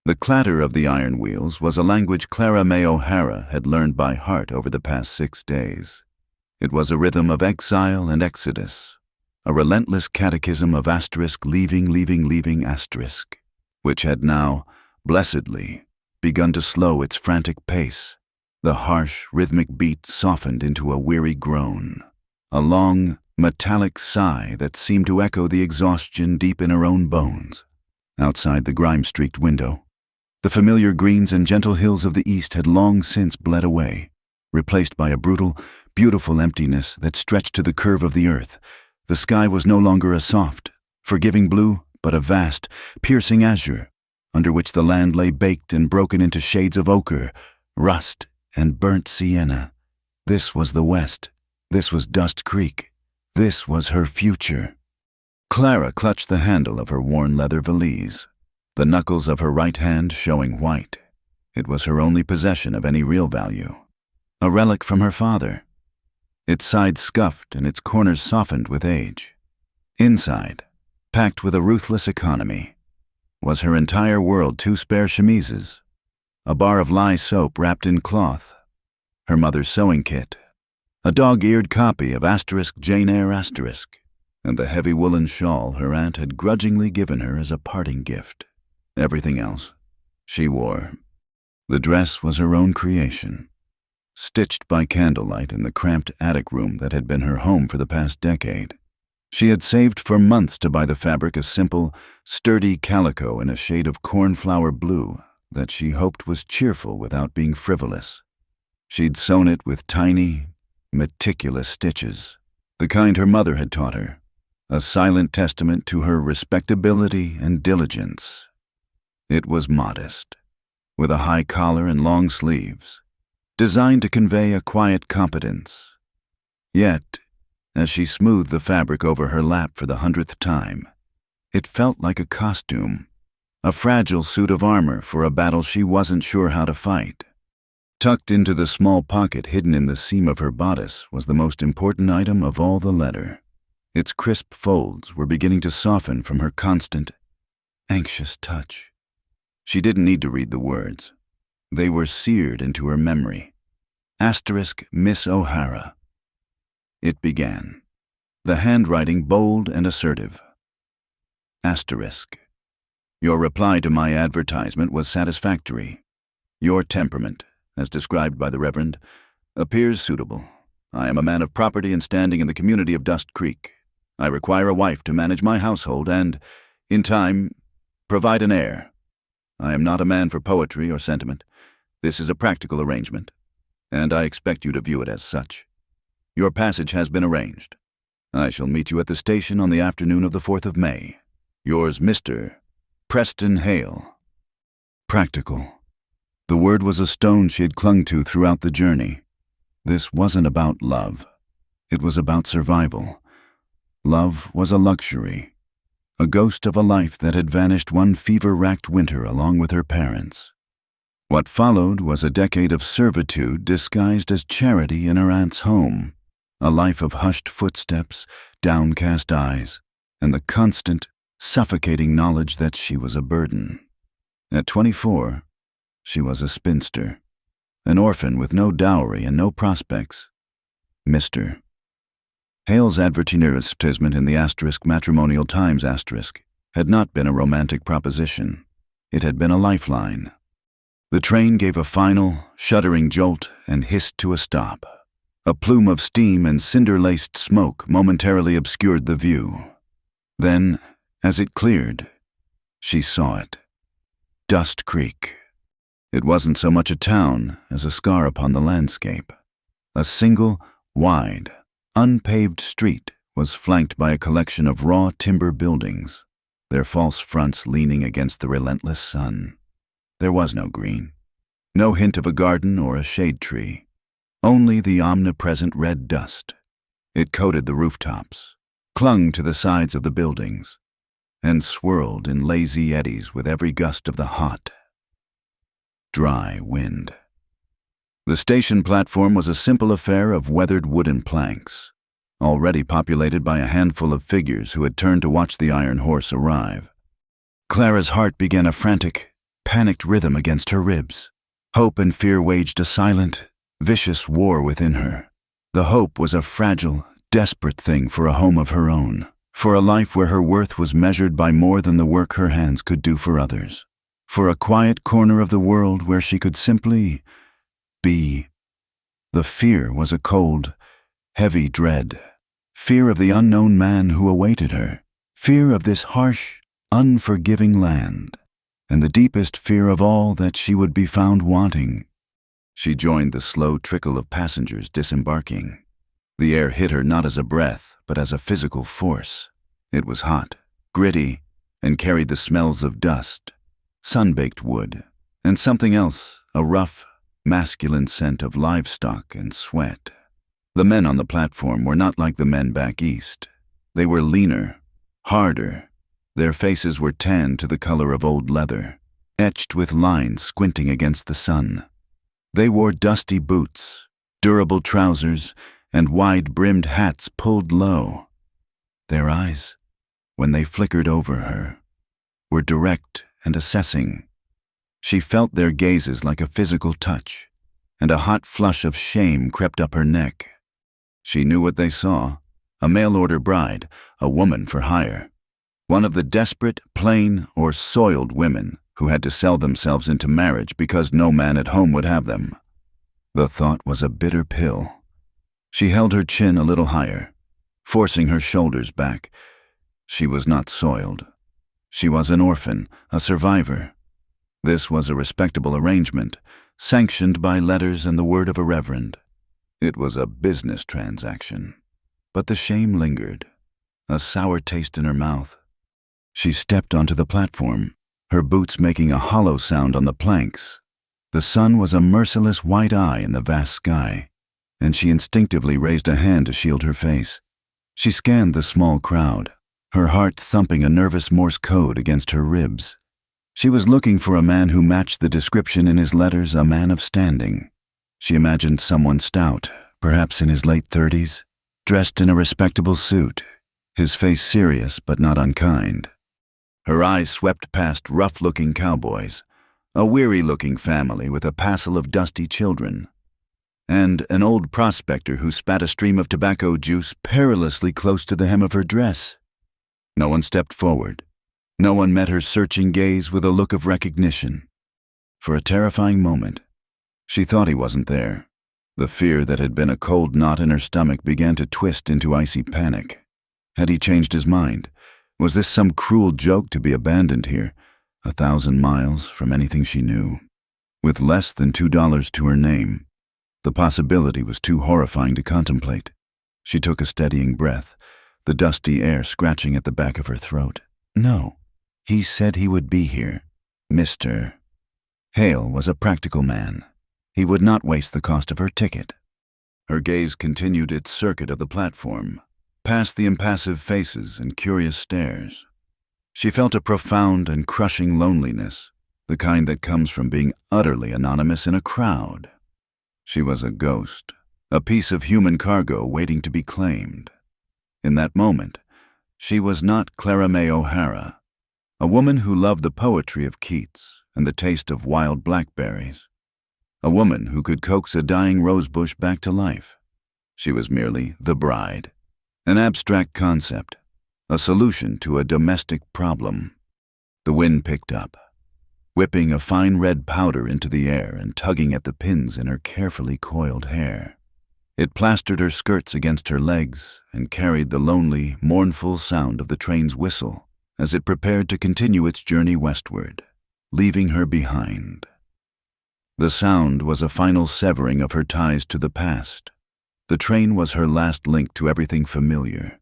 The clatter of the iron wheels was a language Clara May O'Hara had learned by heart over the past 6 days. It was a rhythm of exile and exodus, a relentless catechism of asterisk leaving asterisk, which had now, blessedly, begun to slow its frantic pace. The harsh, rhythmic beat softened into a weary groan, a long, metallic sigh that seemed to echo the exhaustion deep in her own bones. Outside the grime-streaked window, the familiar greens and gentle hills of the east had long since bled away, replaced by a brutal, beautiful emptiness that stretched to the curve of the earth. The sky was no longer a soft, forgiving blue, but a vast, piercing azure, under which the land lay baked and broken into shades of ochre, rust, and burnt sienna. This was the West. This was Dust Creek. This was her future. Clara clutched the handle of her worn leather valise, the knuckles of her right hand showing white. It was her only possession of any real value, a relic from her father, its sides scuffed and its corners softened with age. Inside, packed with a ruthless economy, was her entire world: 2 spare chemises, a bar of lye soap wrapped in cloth, her mother's sewing kit, a dog-eared copy of Jane Eyre *, and the heavy woolen shawl her aunt had grudgingly given her as a parting gift. Everything else she wore. The dress was her own creation, stitched by candlelight in the cramped attic room that had been her home for the past decade. She had saved for months to buy the fabric, a simple, sturdy calico in a shade of cornflower blue that she hoped was cheerful without being frivolous. She'd sewn it with tiny, meticulous stitches, the kind her mother had taught her, a silent testament to her respectability and diligence. It was modest, with a high collar and long sleeves, designed to convey a quiet competence. Yet, as she smoothed the fabric over her lap for the 100th time, it felt like a costume, a fragile suit of armor for a battle she wasn't sure how to fight. Tucked into the small pocket hidden in the seam of her bodice was the most important item of all: the letter. Its crisp folds were beginning to soften from her constant, anxious touch. She didn't need to read the words. They were seared into her memory. Miss O'Hara. It began, the handwriting bold and assertive. Your reply to my advertisement was satisfactory. Your temperament, as described by the Reverend, appears suitable. I am a man of property and standing in the community of Dust Creek. I require a wife to manage my household and, in time, provide an heir. I am not a man for poetry or sentiment. This is a practical arrangement, and I expect you to view it as such. Your passage has been arranged. I shall meet you at the station on the afternoon of the 4th of May. Yours, Mr. Preston Hale. Practical. The word was a stone she had clung to throughout the journey. This wasn't about love. It was about survival. Love was a luxury, a ghost of a life that had vanished one fever-racked winter along with her parents. What followed was a decade of servitude disguised as charity in her aunt's home, a life of hushed footsteps, downcast eyes, and the constant, suffocating knowledge that she was a burden. At 24, she was a spinster, an orphan with no dowry and no prospects. Mr. Hale's advertisement in the Matrimonial Times had not been a romantic proposition. It had been a lifeline. The train gave a final, shuddering jolt and hissed to a stop. A plume of steam and cinder-laced smoke momentarily obscured the view. Then, as it cleared, she saw it. Dust Creek. It wasn't so much a town as a scar upon the landscape. A single, wide, unpaved street was flanked by a collection of raw timber buildings, their false fronts leaning against the relentless sun. There was no green, no hint of a garden or a shade tree, only the omnipresent red dust. It coated the rooftops, clung to the sides of the buildings, and swirled in lazy eddies with every gust of the hot, dry wind. The station platform was a simple affair of weathered wooden planks, already populated by a handful of figures who had turned to watch the iron horse arrive. Clara's heart began a frantic, panicked rhythm against her ribs. Hope and fear waged a silent, vicious war within her. The hope was a fragile, desperate thing for a home of her own, for a life where her worth was measured by more than the work her hands could do for others, for a quiet corner of the world where she could simply be. The fear was a cold, heavy dread. Fear of the unknown man who awaited her. Fear of this harsh, unforgiving land. And the deepest fear of all that she would be found wanting. She joined the slow trickle of passengers disembarking. The air hit her not as a breath, but as a physical force. It was hot, gritty, and carried the smells of dust, sun-baked wood, and something else, a rough, masculine scent of livestock and sweat. The men on the platform were not like the men back east. They were leaner, harder. Their faces were tanned to the color of old leather, etched with lines squinting against the sun. They wore dusty boots, durable trousers, and wide-brimmed hats pulled low. Their eyes, when they flickered over her, were direct and assessing. She felt their gazes like a physical touch, and a hot flush of shame crept up her neck. She knew what they saw, a mail-order bride, a woman for hire. One of the desperate, plain, or soiled women who had to sell themselves into marriage because no man at home would have them. The thought was a bitter pill. She held her chin a little higher, forcing her shoulders back. She was not soiled. She was an orphan, a survivor. This was a respectable arrangement, sanctioned by letters and the word of a reverend. It was a business transaction. But the shame lingered, a sour taste in her mouth. She stepped onto the platform, her boots making a hollow sound on the planks. The sun was a merciless white eye in the vast sky, and she instinctively raised a hand to shield her face. She scanned the small crowd, her heart thumping a nervous Morse code against her ribs. She was looking for a man who matched the description in his letters, a man of standing. She imagined someone stout, perhaps in his late 30s, dressed in a respectable suit, his face serious but not unkind. Her eyes swept past rough-looking cowboys, a weary-looking family with a passel of dusty children, and an old prospector who spat a stream of tobacco juice perilously close to the hem of her dress. No one stepped forward. No one met her searching gaze with a look of recognition. For a terrifying moment, she thought he wasn't there. The fear that had been a cold knot in her stomach began to twist into icy panic. Had he changed his mind? Was this some cruel joke to be abandoned here, 1,000 miles from anything she knew, with less than $2 to her name? The possibility was too horrifying to contemplate. She took a steadying breath, the dusty air scratching at the back of her throat. No, he said he would be here. Mr. Hale was a practical man. He would not waste the cost of her ticket. Her gaze continued its circuit of the platform, past the impassive faces and curious stares. She felt a profound and crushing loneliness, the kind that comes from being utterly anonymous in a crowd. She was a ghost, a piece of human cargo waiting to be claimed. In that moment, she was not Clara May O'Hara, a woman who loved the poetry of Keats and the taste of wild blackberries, a woman who could coax a dying rosebush back to life. She was merely the bride, an abstract concept, a solution to a domestic problem. The wind picked up, whipping a fine red powder into the air and tugging at the pins in her carefully coiled hair. It plastered her skirts against her legs and carried the lonely, mournful sound of the train's whistle as it prepared to continue its journey westward, leaving her behind. The sound was a final severing of her ties to the past. The train was her last link to everything familiar,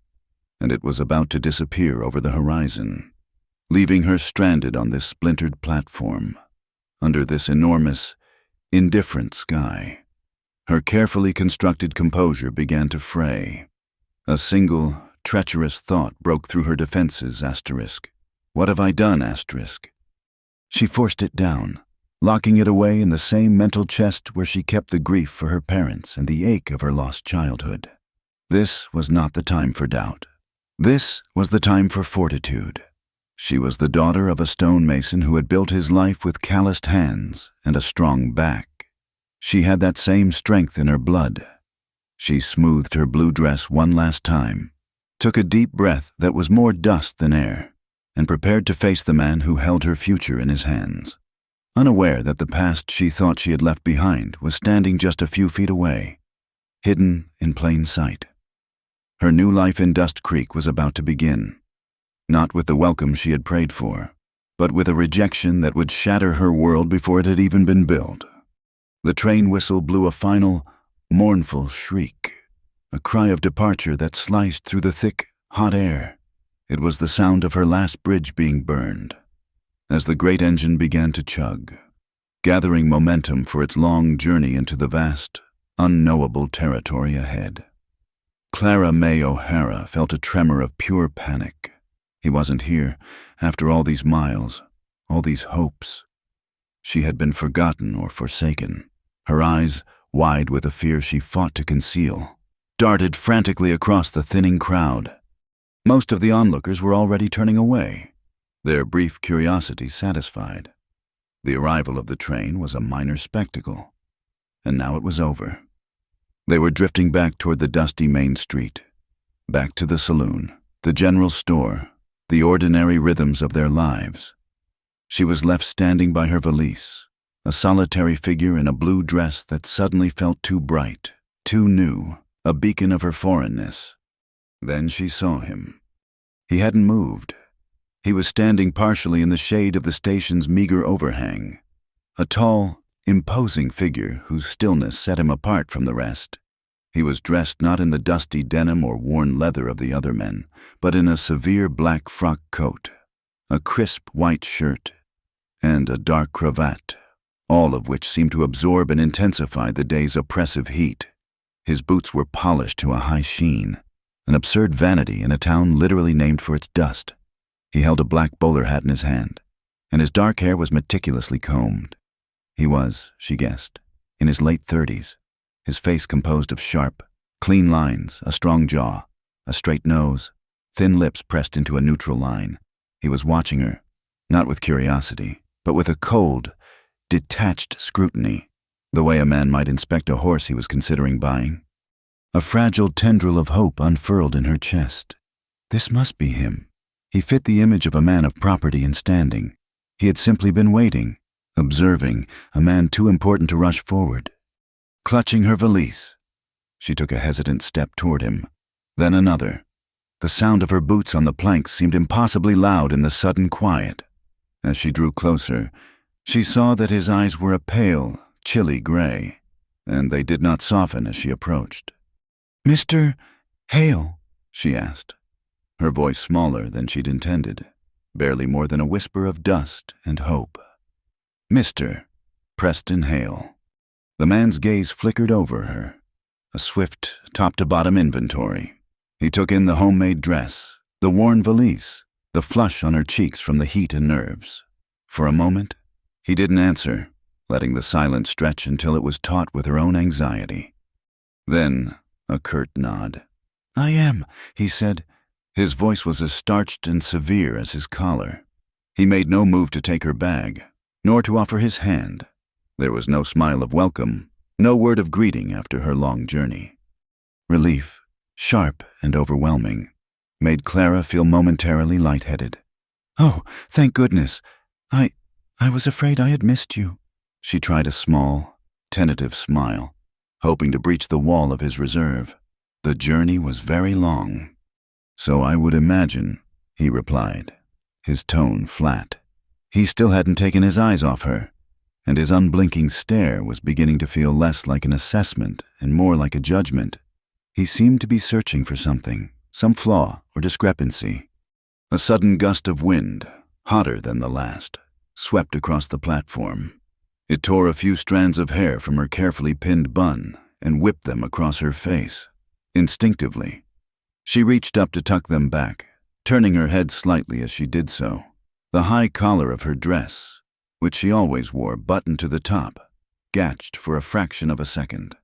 and it was about to disappear over the horizon, leaving her stranded on this splintered platform, under this enormous, indifferent sky. Her carefully constructed composure began to fray. A single, treacherous thought broke through her defenses, asterisk. What have I done, asterisk? She forced it down, locking it away in the same mental chest where she kept the grief for her parents and the ache of her lost childhood. This was not the time for doubt. This was the time for fortitude. She was the daughter of a stonemason who had built his life with calloused hands and a strong back. She had that same strength in her blood. She smoothed her blue dress one last time, took a deep breath that was more dust than air, and prepared to face the man who held her future in his hands, unaware that the past she thought she had left behind was standing just a few feet away, hidden in plain sight. Her new life in Dust Creek was about to begin, not with the welcome she had prayed for, but with a rejection that would shatter her world before it had even been built. The train whistle blew a final, mournful shriek, a cry of departure that sliced through the thick, hot air. It was the sound of her last bridge being burned, as the great engine began to chug, gathering momentum for its long journey into the vast, unknowable territory ahead. Clara May O'Hara felt a tremor of pure panic. He wasn't here, after all these miles, all these hopes. She had been forgotten or forsaken. Her eyes, wide with a fear she fought to conceal, darted frantically across the thinning crowd. Most of the onlookers were already turning away, their brief curiosity satisfied. The arrival of the train was a minor spectacle, and now it was over. They were drifting back toward the dusty main street, back to the saloon, the general store, the ordinary rhythms of their lives. She was left standing by her valise, a solitary figure in a blue dress that suddenly felt too bright, too new, a beacon of her foreignness. Then she saw him. He hadn't moved. He was standing partially in the shade of the station's meager overhang, a tall, imposing figure whose stillness set him apart from the rest. He was dressed not in the dusty denim or worn leather of the other men, but in a severe black frock coat, a crisp white shirt, and a dark cravat, all of which seemed to absorb and intensify the day's oppressive heat. His boots were polished to a high sheen, an absurd vanity in a town literally named for its dust. He held a black bowler hat in his hand, and his dark hair was meticulously combed. He was, she guessed, in his late 30s, his face composed of sharp, clean lines, a strong jaw, a straight nose, thin lips pressed into a neutral line. He was watching her, not with curiosity, but with a cold, detached scrutiny, the way a man might inspect a horse he was considering buying. A fragile tendril of hope unfurled in her chest. This must be him. He fit the image of a man of property and standing. He had simply been waiting, observing, a man too important to rush forward. Clutching her valise, she took a hesitant step toward him, then another. The sound of her boots on the planks seemed impossibly loud in the sudden quiet. As she drew closer, she saw that his eyes were a pale, chilly gray, and they did not soften as she approached. "Mr. Hale?" she asked, her voice smaller than she'd intended, barely more than a whisper of dust and hope. Mr. Preston Hale. The man's gaze flickered over her, a swift, top-to-bottom inventory. He took in the homemade dress, the worn valise, the flush on her cheeks from the heat and nerves. For a moment, he didn't answer, letting the silence stretch until it was taut with her own anxiety. Then, a curt nod. "I am," he said. His voice was as starched and severe as his collar. He made no move to take her bag, nor to offer his hand. There was no smile of welcome, no word of greeting after her long journey. Relief, sharp and overwhelming, made Clara feel momentarily lightheaded. "Oh, thank goodness. I was afraid I had missed you." She tried a small, tentative smile, hoping to breach the wall of his reserve. The journey was very long. "So I would imagine," he replied, his tone flat. He still hadn't taken his eyes off her, and his unblinking stare was beginning to feel less like an assessment and more like a judgment. He seemed to be searching for something, some flaw or discrepancy. A sudden gust of wind, hotter than the last, swept across the platform. It tore a few strands of hair from her carefully pinned bun and whipped them across her face. Instinctively, she reached up to tuck them back, turning her head slightly as she did so. The high collar of her dress, which she always wore buttoned to the top, gasped for a fraction of a second.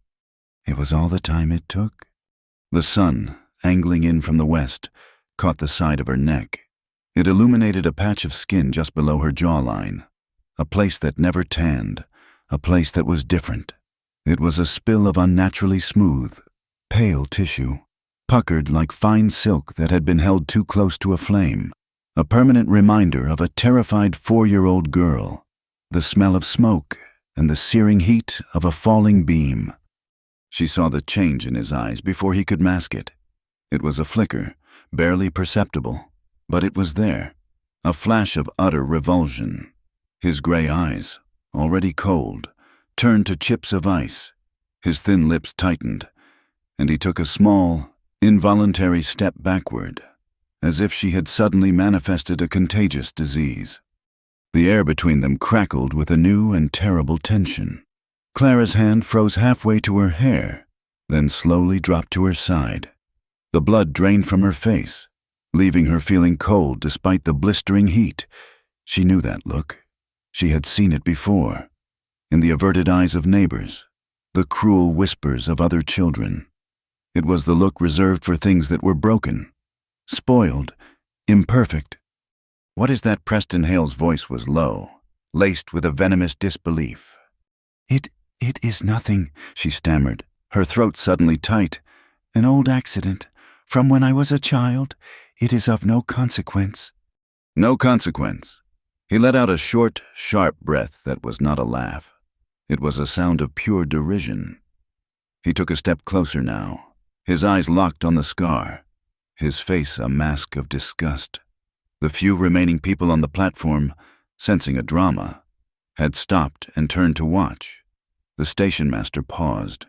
It was all the time it took. The sun, angling in from the west, caught the side of her neck. It illuminated a patch of skin just below her jawline, a place that never tanned, a place that was different. It was a spill of unnaturally smooth, pale tissue, puckered like fine silk that had been held too close to a flame, a permanent reminder of a terrified 4-year-old girl, the smell of smoke and the searing heat of a falling beam. She saw the change in his eyes before he could mask it. It was a flicker, barely perceptible, but it was there, a flash of utter revulsion. His gray eyes, already cold, turned to chips of ice. His thin lips tightened, and he took a small, involuntary step backward, as if she had suddenly manifested a contagious disease. The air between them crackled with a new and terrible tension. Clara's hand froze halfway to her hair, then slowly dropped to her side. The blood drained from her face, leaving her feeling cold despite the blistering heat. She knew that look. She had seen it before, in the averted eyes of neighbors, the cruel whispers of other children. It was the look reserved for things that were broken, spoiled, imperfect. "What is that?" Preston Hale's voice was low, laced with a venomous disbelief. It is nothing," she stammered, her throat suddenly tight. "An old accident. From when I was a child. It is of no consequence." No consequence. He let out a short, sharp breath that was not a laugh. It was a sound of pure derision. He took a step closer now, his eyes locked on the scar, his face a mask of disgust. The few remaining people on the platform, sensing a drama, had stopped and turned to watch. The station master paused,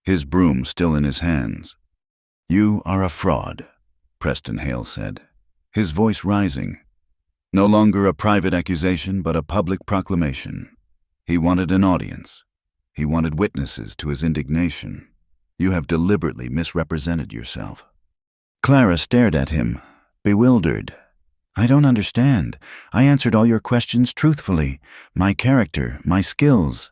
his broom still in his hands. "You are a fraud," Preston Hale said, his voice rising. No longer a private accusation, but a public proclamation. He wanted an audience. He wanted witnesses to his indignation. "You have deliberately misrepresented yourself." Clara stared at him, bewildered. "I don't understand. I answered all your questions truthfully. My character, my skills."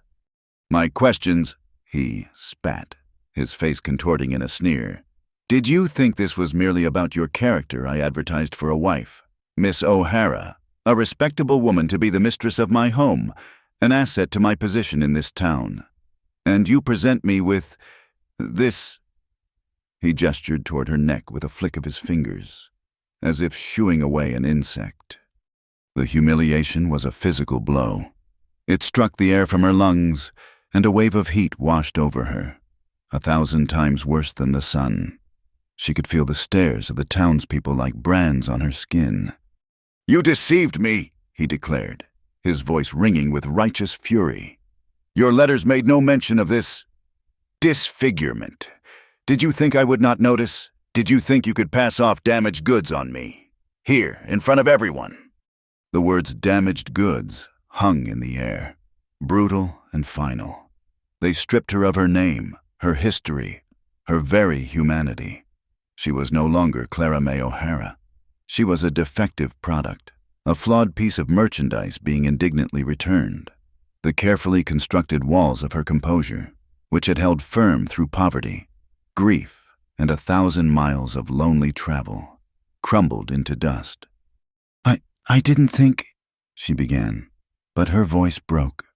"My questions," he spat, his face contorting in a sneer. "Did you think this was merely about your character I advertised for a wife? Miss O'Hara, a respectable woman to be the mistress of my home, an asset to my position in this town. And you present me with this." He gestured toward her neck with a flick of his fingers, as if shooing away an insect. The humiliation was a physical blow. It struck the air from her lungs, and a wave of heat washed over her, 1,000 times worse than the sun. She could feel the stares of the townspeople like brands on her skin. "You deceived me," he declared, his voice ringing with righteous fury. "Your letters made no mention of this disfigurement. Did you think I would not notice? Did you think you could pass off damaged goods on me? Here, in front of everyone." The words "damaged goods" hung in the air, brutal and final. They stripped her of her name, her history, her very humanity. She was no longer Clara May O'Hara. She was a defective product, a flawed piece of merchandise being indignantly returned. The carefully constructed walls of her composure, which had held firm through poverty, grief, and 1,000 miles of lonely travel, crumbled into dust. I didn't think," she began, but her voice broke.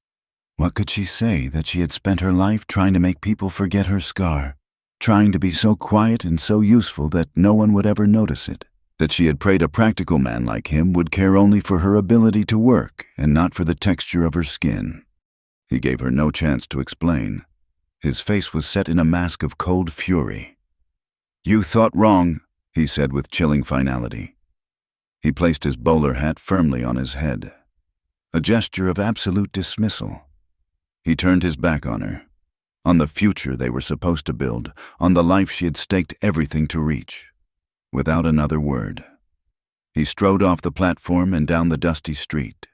What could she say that she had spent her life trying to make people forget her scar, trying to be so quiet and so useful that no one would ever notice it, that she had prayed a practical man like him would care only for her ability to work and not for the texture of her skin? He gave her no chance to explain. His face was set in a mask of cold fury. "You thought wrong," he said with chilling finality. He placed his bowler hat firmly on his head, a gesture of absolute dismissal. He turned his back on her, on the future they were supposed to build, on the life she had staked everything to reach. Without another word, he strode off the platform and down the dusty street,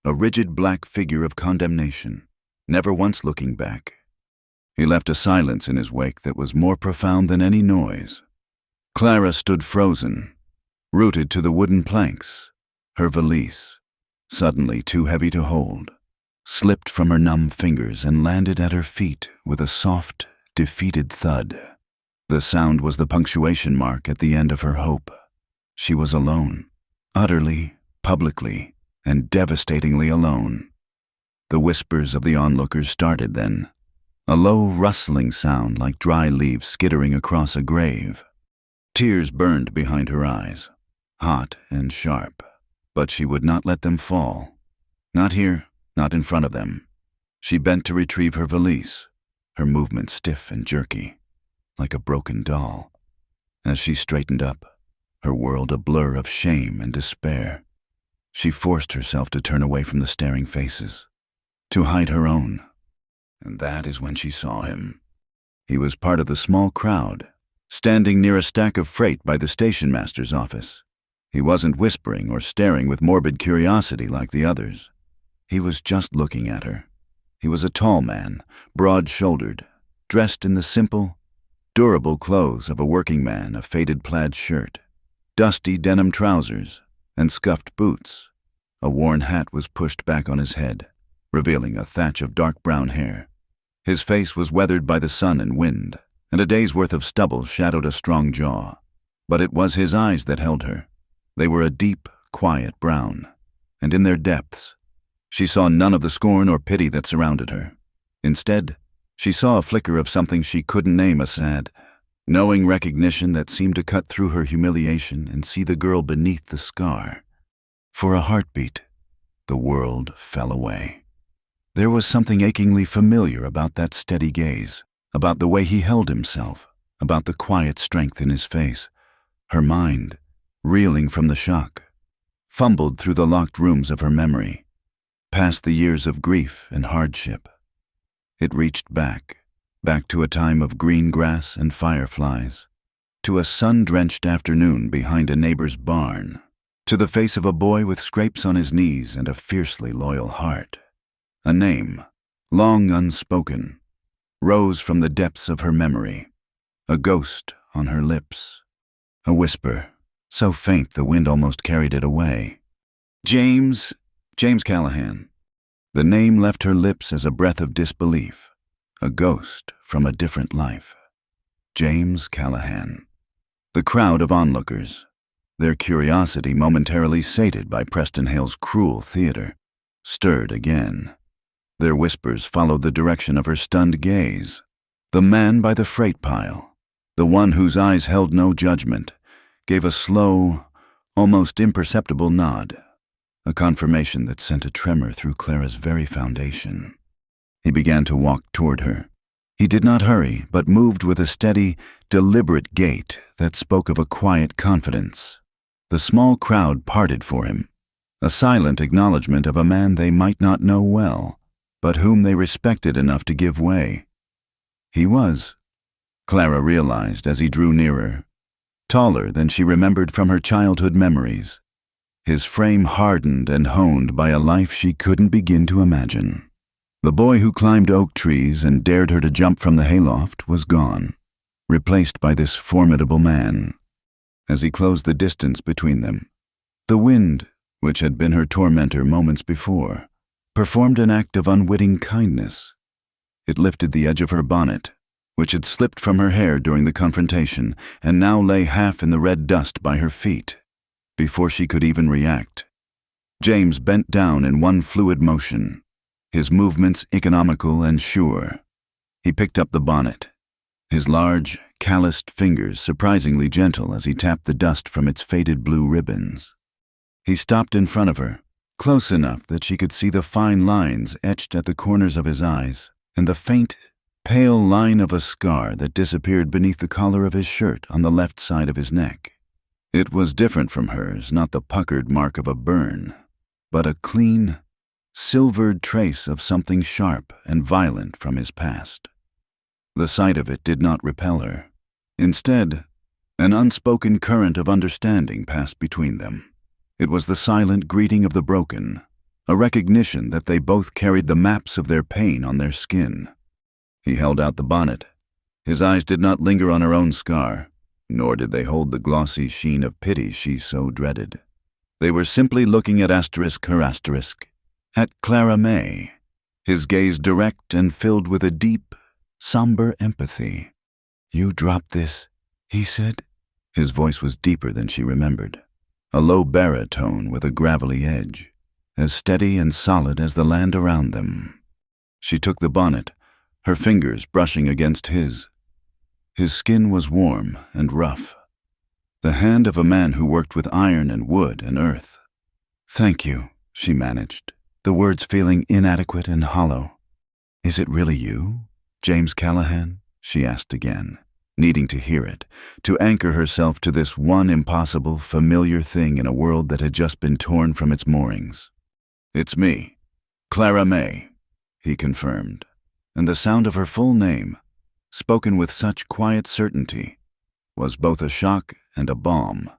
a rigid black figure of condemnation, never once looking back. He left a silence in his wake that was more profound than any noise. Clara stood frozen, rooted to the wooden planks. Her valise, suddenly too heavy to hold, slipped from her numb fingers and landed at her feet with a soft, defeated thud. The sound was the punctuation mark at the end of her hope. She was alone, utterly, publicly, and devastatingly alone. The whispers of the onlookers started then, a low rustling sound like dry leaves skittering across a grave. Tears burned behind her eyes, hot and sharp, but she would not let them fall. Not here, not in front of them. She bent to retrieve her valise, her movement stiff and jerky, like a broken doll. As she straightened up, her world a blur of shame and despair, she forced herself to turn away from the staring faces, to hide her own. And that is when she saw him. He was part of the small crowd, standing near a stack of freight by the station master's office. He wasn't whispering or staring with morbid curiosity like the others. He was just looking at her. He was a tall man, broad-shouldered, dressed in the simple, durable clothes of a working man, a faded plaid shirt, dusty denim trousers, and scuffed boots. A worn hat was pushed back on his head, revealing a thatch of dark brown hair. His face was weathered by the sun and wind, and a day's worth of stubble shadowed a strong jaw. But it was his eyes that held her. They were a deep, quiet brown, and in their depths, she saw none of the scorn or pity that surrounded her. Instead, she saw a flicker of something she couldn't name, a sad, knowing recognition that seemed to cut through her humiliation and see the girl beneath the scar. For a heartbeat, the world fell away. There was something achingly familiar about that steady gaze, about the way he held himself, about the quiet strength in his face. Her mind, reeling from the shock, fumbled through the locked rooms of her memory, past the years of grief and hardship. It reached back to a time of green grass and fireflies, to a sun-drenched afternoon behind a neighbor's barn, to the face of a boy with scrapes on his knees and a fiercely loyal heart. A name, long unspoken, rose from the depths of her memory, a ghost on her lips, a whisper, so faint the wind almost carried it away. James Callahan. The name left her lips as a breath of disbelief, a ghost from a different life. James Callahan. The crowd of onlookers, their curiosity momentarily sated by Preston Hale's cruel theater, stirred again. Their whispers followed the direction of her stunned gaze. The man by the freight pile, the one whose eyes held no judgment, gave a slow, almost imperceptible nod, a confirmation that sent a tremor through Clara's very foundation. He began to walk toward her. He did not hurry, but moved with a steady, deliberate gait that spoke of a quiet confidence. The small crowd parted for him, a silent acknowledgement of a man they might not know well, but whom they respected enough to give way. He was, Clara realized as he drew nearer, taller than she remembered from her childhood memories, his frame hardened and honed by a life she couldn't begin to imagine. The boy who climbed oak trees and dared her to jump from the hayloft was gone, replaced by this formidable man. As he closed the distance between them, the wind, which had been her tormentor moments before, performed an act of unwitting kindness. It lifted the edge of her bonnet, which had slipped from her hair during the confrontation and now lay half in the red dust by her feet. Before she could even react, James bent down in one fluid motion, his movements economical and sure. He picked up the bonnet, his large, calloused fingers surprisingly gentle as he tapped the dust from its faded blue ribbons. He stopped in front of her, close enough that she could see the fine lines etched at the corners of his eyes and the faint, pale line of a scar that disappeared beneath the collar of his shirt on the left side of his neck. It was different from hers, not the puckered mark of a burn, but a clean, silvered trace of something sharp and violent from his past. The sight of it did not repel her. Instead, an unspoken current of understanding passed between them. It was the silent greeting of the broken, a recognition that they both carried the maps of their pain on their skin. He held out the bonnet. His eyes did not linger on her own scar, nor did they hold the glossy sheen of pity she so dreaded. They were simply looking at at Clara May, his gaze direct and filled with a deep, somber empathy. "You dropped this," he said. His voice was deeper than she remembered, a low baritone with a gravelly edge, as steady and solid as the land around them. She took the bonnet, her fingers brushing against his. His skin was warm and rough, the hand of a man who worked with iron and wood and earth. "Thank you," she managed, the words feeling inadequate and hollow. "Is it really you, James Callahan?" she asked again, needing to hear it, to anchor herself to this one impossible, familiar thing in a world that had just been torn from its moorings. "It's me, Clara May," he confirmed, and the sound of her full name, spoken with such quiet certainty, was both a shock and a balm.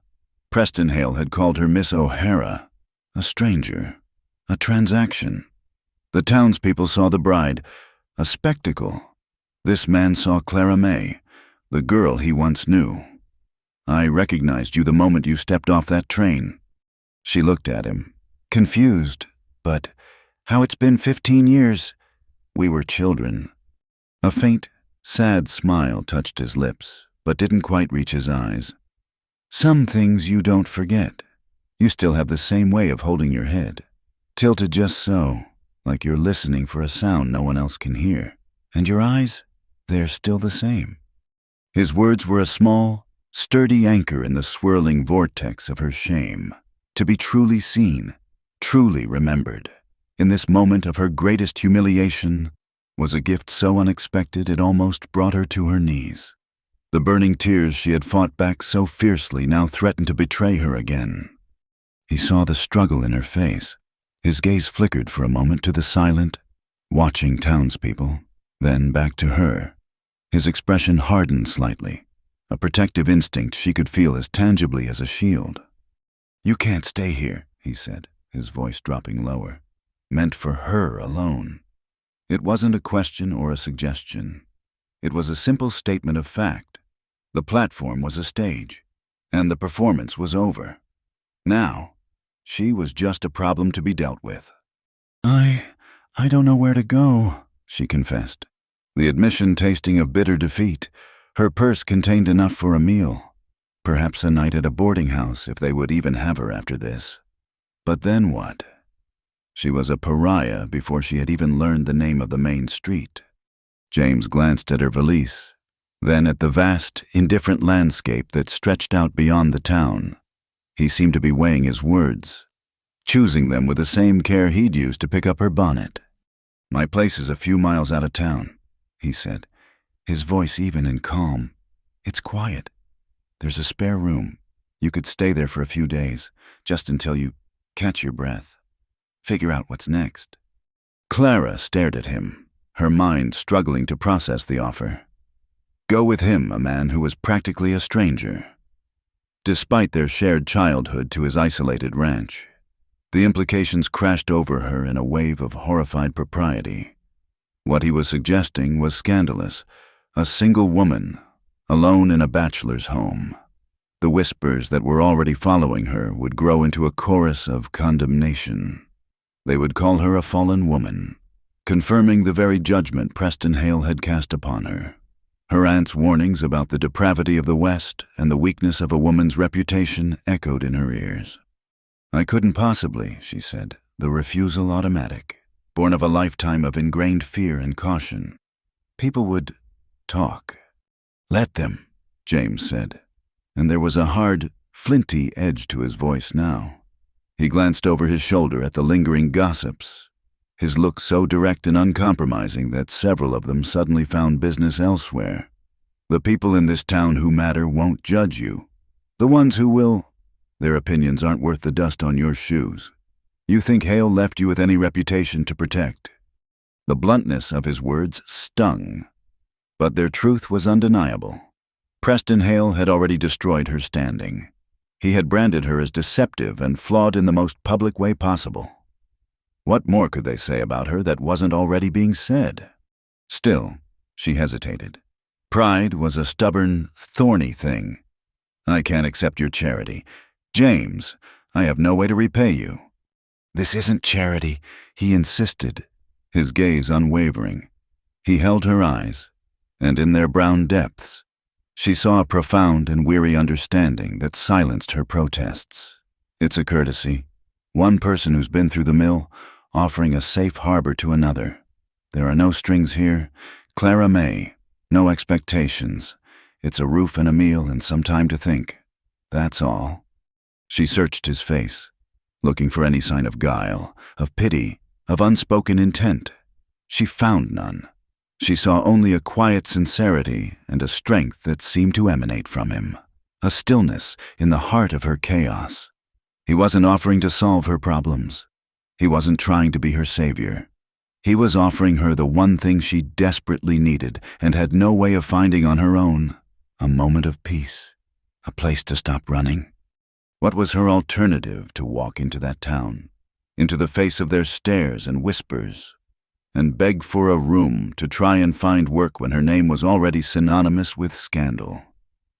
Preston Hale had called her Miss O'Hara, a stranger, a transaction. The townspeople saw the bride, a spectacle. This man saw Clara May, the girl he once knew. "I recognized you the moment you stepped off that train." She looked at him, confused, but how it's been 15 years. We were children. A faint, sad smile touched his lips, but didn't quite reach his eyes. "Some things you don't forget. You still have the same way of holding your head, tilted just so, like you're listening for a sound no one else can hear. And your eyes, they're still the same." His words were a small, sturdy anchor in the swirling vortex of her shame. To be truly seen, truly remembered, in this moment of her greatest humiliation, was a gift so unexpected it almost brought her to her knees. The burning tears she had fought back so fiercely now threatened to betray her again. He saw the struggle in her face. His gaze flickered for a moment to the silent, watching townspeople, then back to her. His expression hardened slightly, a protective instinct she could feel as tangibly as a shield. "You can't stay here," he said, his voice dropping lower. "Meant for her alone." It wasn't a question or a suggestion. It was a simple statement of fact. The platform was a stage, and the performance was over. Now, she was just a problem to be dealt with. I don't know where to go," she confessed, the admission tasting of bitter defeat. Her purse contained enough for a meal, perhaps a night at a boarding house if they would even have her after this. But then what? She was a pariah before she had even learned the name of the main street. James glanced at her valise, then at the vast, indifferent landscape that stretched out beyond the town. He seemed to be weighing his words, choosing them with the same care he'd used to pick up her bonnet. "My place is a few miles out of town," he said, his voice even and calm. "It's quiet. There's a spare room. You could stay there for a few days, just until you catch your breath. Figure out what's next." Clara stared at him, her mind struggling to process the offer. Go with him, a man who was practically a stranger. Despite their shared childhood to his isolated ranch, the implications crashed over her in a wave of horrified propriety. What he was suggesting was scandalous. A single woman, alone in a bachelor's home. The whispers that were already following her would grow into a chorus of condemnation. They would call her a fallen woman, confirming the very judgment Preston Hale had cast upon her. Her aunt's warnings about the depravity of the West and the weakness of a woman's reputation echoed in her ears. "I couldn't possibly," she said, the refusal automatic, born of a lifetime of ingrained fear and caution. "People would talk." "Let them," James said, and there was a hard, flinty edge to his voice now. He glanced over his shoulder at the lingering gossips, his look so direct and uncompromising that several of them suddenly found business elsewhere. "The people in this town who matter won't judge you. The ones who will, their opinions aren't worth the dust on your shoes. You think Hale left you with any reputation to protect?" The bluntness of his words stung, but their truth was undeniable. Preston Hale had already destroyed her standing. He had branded her as deceptive and flawed in the most public way possible. What more could they say about her that wasn't already being said? Still, she hesitated. Pride was a stubborn, thorny thing. "I can't accept your charity. James, I have no way to repay you." "This isn't charity," he insisted, his gaze unwavering. He held her eyes, and in their brown depths, she saw a profound and weary understanding that silenced her protests. It's a courtesy. One person who's been through the mill, offering a safe harbor to another. There are no strings here. Clara May. No expectations. It's a roof and a meal and some time to think. That's all. She searched his face, looking for any sign of guile, of pity, of unspoken intent. She found none. She saw only a quiet sincerity and a strength that seemed to emanate from him, a stillness in the heart of her chaos. He wasn't offering to solve her problems. He wasn't trying to be her savior. He was offering her the one thing she desperately needed and had no way of finding on her own, a moment of peace, a place to stop running. What was her alternative to walk into that town, into the face of their stares and whispers, and beg for a room to try and find work when her name was already synonymous with scandal?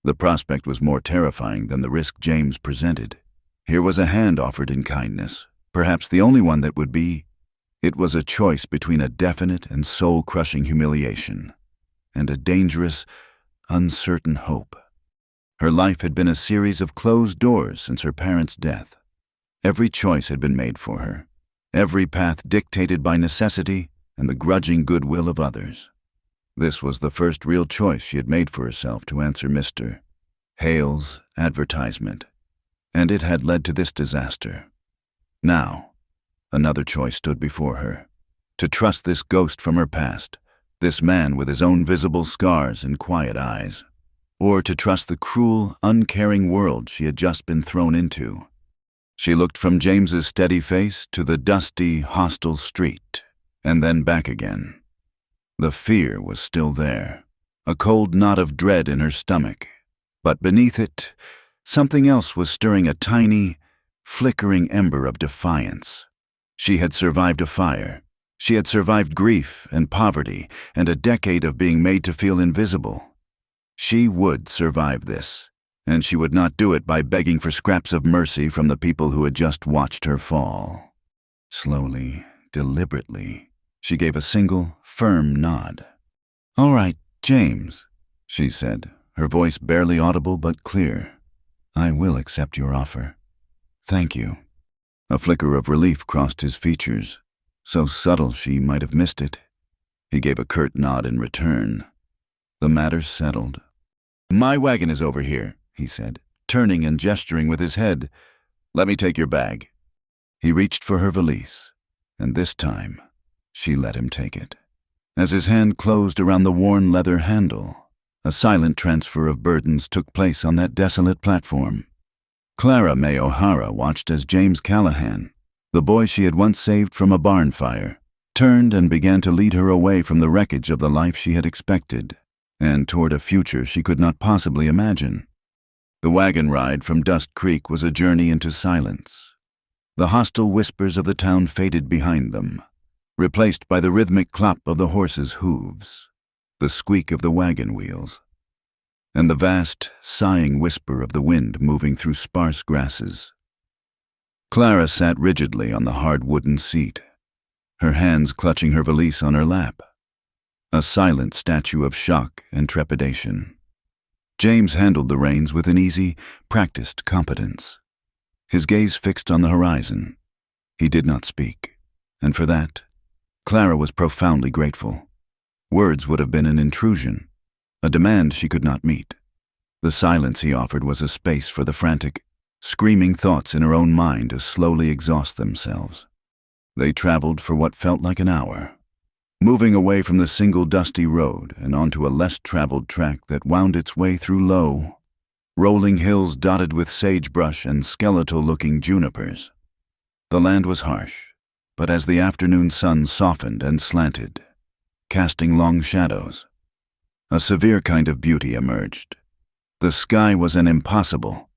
The prospect was more terrifying than the risk James presented. Here was a hand offered in kindness, perhaps the only one that would be. It was a choice between a definite and soul-crushing humiliation and a dangerous, uncertain hope. Her life had been a series of closed doors since her parents' death. Every choice had been made for her, every path dictated by necessity and the grudging goodwill of others. This was the first real choice she had made for herself to answer Mr. Hale's advertisement, and it had led to this disaster. Now, another choice stood before her: to trust this ghost from her past, this man with his own visible scars and quiet eyes, or to trust the cruel, uncaring world she had just been thrown into. She looked from James's steady face to the dusty, hostile street, and then back again. The fear was still there, a cold knot of dread in her stomach, but beneath it, something else was stirring, a tiny, flickering ember of defiance. She had survived a fire. She had survived grief and poverty and a decade of being made to feel invisible. She would survive this, and she would not do it by begging for scraps of mercy from the people who had just watched her fall. Slowly, deliberately, she gave a single, firm nod. "All right, James," she said, her voice barely audible but clear. "I will accept your offer. Thank you." A flicker of relief crossed his features, so subtle she might have missed it. He gave a curt nod in return. The matter settled. "My wagon is over here," he said, turning and gesturing with his head. "Let me take your bag." He reached for her valise, and this time she let him take it. As his hand closed around the worn leather handle, a silent transfer of burdens took place on that desolate platform. Clara May O'Hara watched as James Callahan, the boy she had once saved from a barn fire, turned and began to lead her away from the wreckage of the life she had expected, and toward a future she could not possibly imagine. The wagon ride from Dust Creek was a journey into silence. The hostile whispers of the town faded behind them, replaced by the rhythmic clop of the horses' hooves, the squeak of the wagon wheels, and the vast, sighing whisper of the wind moving through sparse grasses. Clara sat rigidly on the hard wooden seat, her hands clutching her valise on her lap, a silent statue of shock and trepidation. James handled the reins with an easy, practiced competence, his gaze fixed on the horizon. He did not speak, and for that, Clara was profoundly grateful. Words would have been an intrusion, a demand she could not meet. The silence he offered was a space for the frantic, screaming thoughts in her own mind to slowly exhaust themselves. They traveled for what felt like an hour, moving away from the single dusty road and onto a less traveled track that wound its way through low, rolling hills dotted with sagebrush and skeletal-looking junipers. The land was harsh, but as the afternoon sun softened and slanted, casting long shadows, a severe kind of beauty emerged. The sky was an impossible,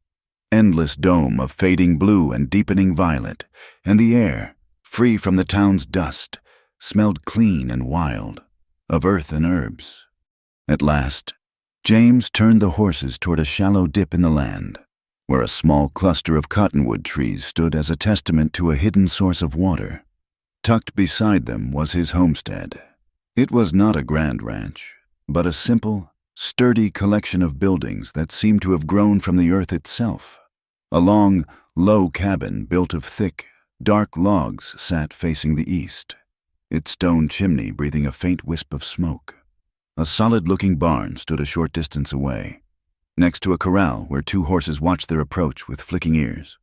endless dome of fading blue and deepening violet, and the air, free from the town's dust, smelled clean and wild, of earth and herbs. At last, James turned the horses toward a shallow dip in the land, where a small cluster of cottonwood trees stood as a testament to a hidden source of water. Tucked beside them was his homestead. It was not a grand ranch, but a simple, sturdy collection of buildings that seemed to have grown from the earth itself. A long, low cabin built of thick, dark logs sat facing the east, its stone chimney breathing a faint wisp of smoke. A solid-looking barn stood a short distance away, next to a corral where two horses watched their approach with flicking ears.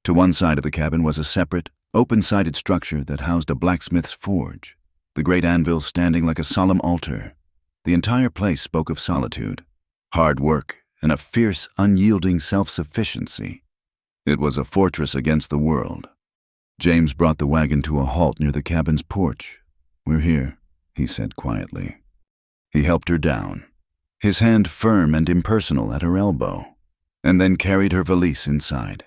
To one side of the cabin was a separate, open-sided structure that housed a blacksmith's forge, the great anvil standing like a solemn altar. The entire place spoke of solitude, hard work, and a fierce, unyielding self-sufficiency. It was a fortress against the world. James brought the wagon to a halt near the cabin's porch. "We're here," he said quietly. He helped her down, his hand firm and impersonal at her elbow, and then carried her valise inside.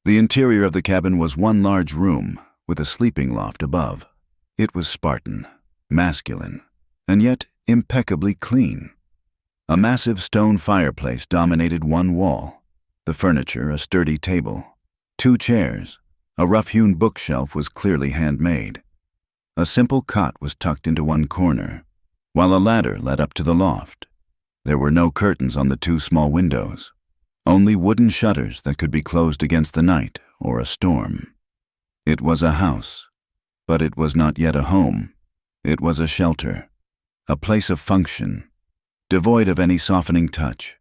The interior of the cabin was one large room with a sleeping loft above. It was Spartan, masculine, and yet impeccably clean. A massive stone fireplace dominated one wall, the furniture a sturdy table, two chairs, a rough-hewn bookshelf was clearly handmade. A simple cot was tucked into one corner, while a ladder led up to the loft. There were no curtains on the two small windows, only wooden shutters that could be closed against the night or a storm. It was a house, but it was not yet a home. It was a shelter, a place of function, devoid of any softening touch.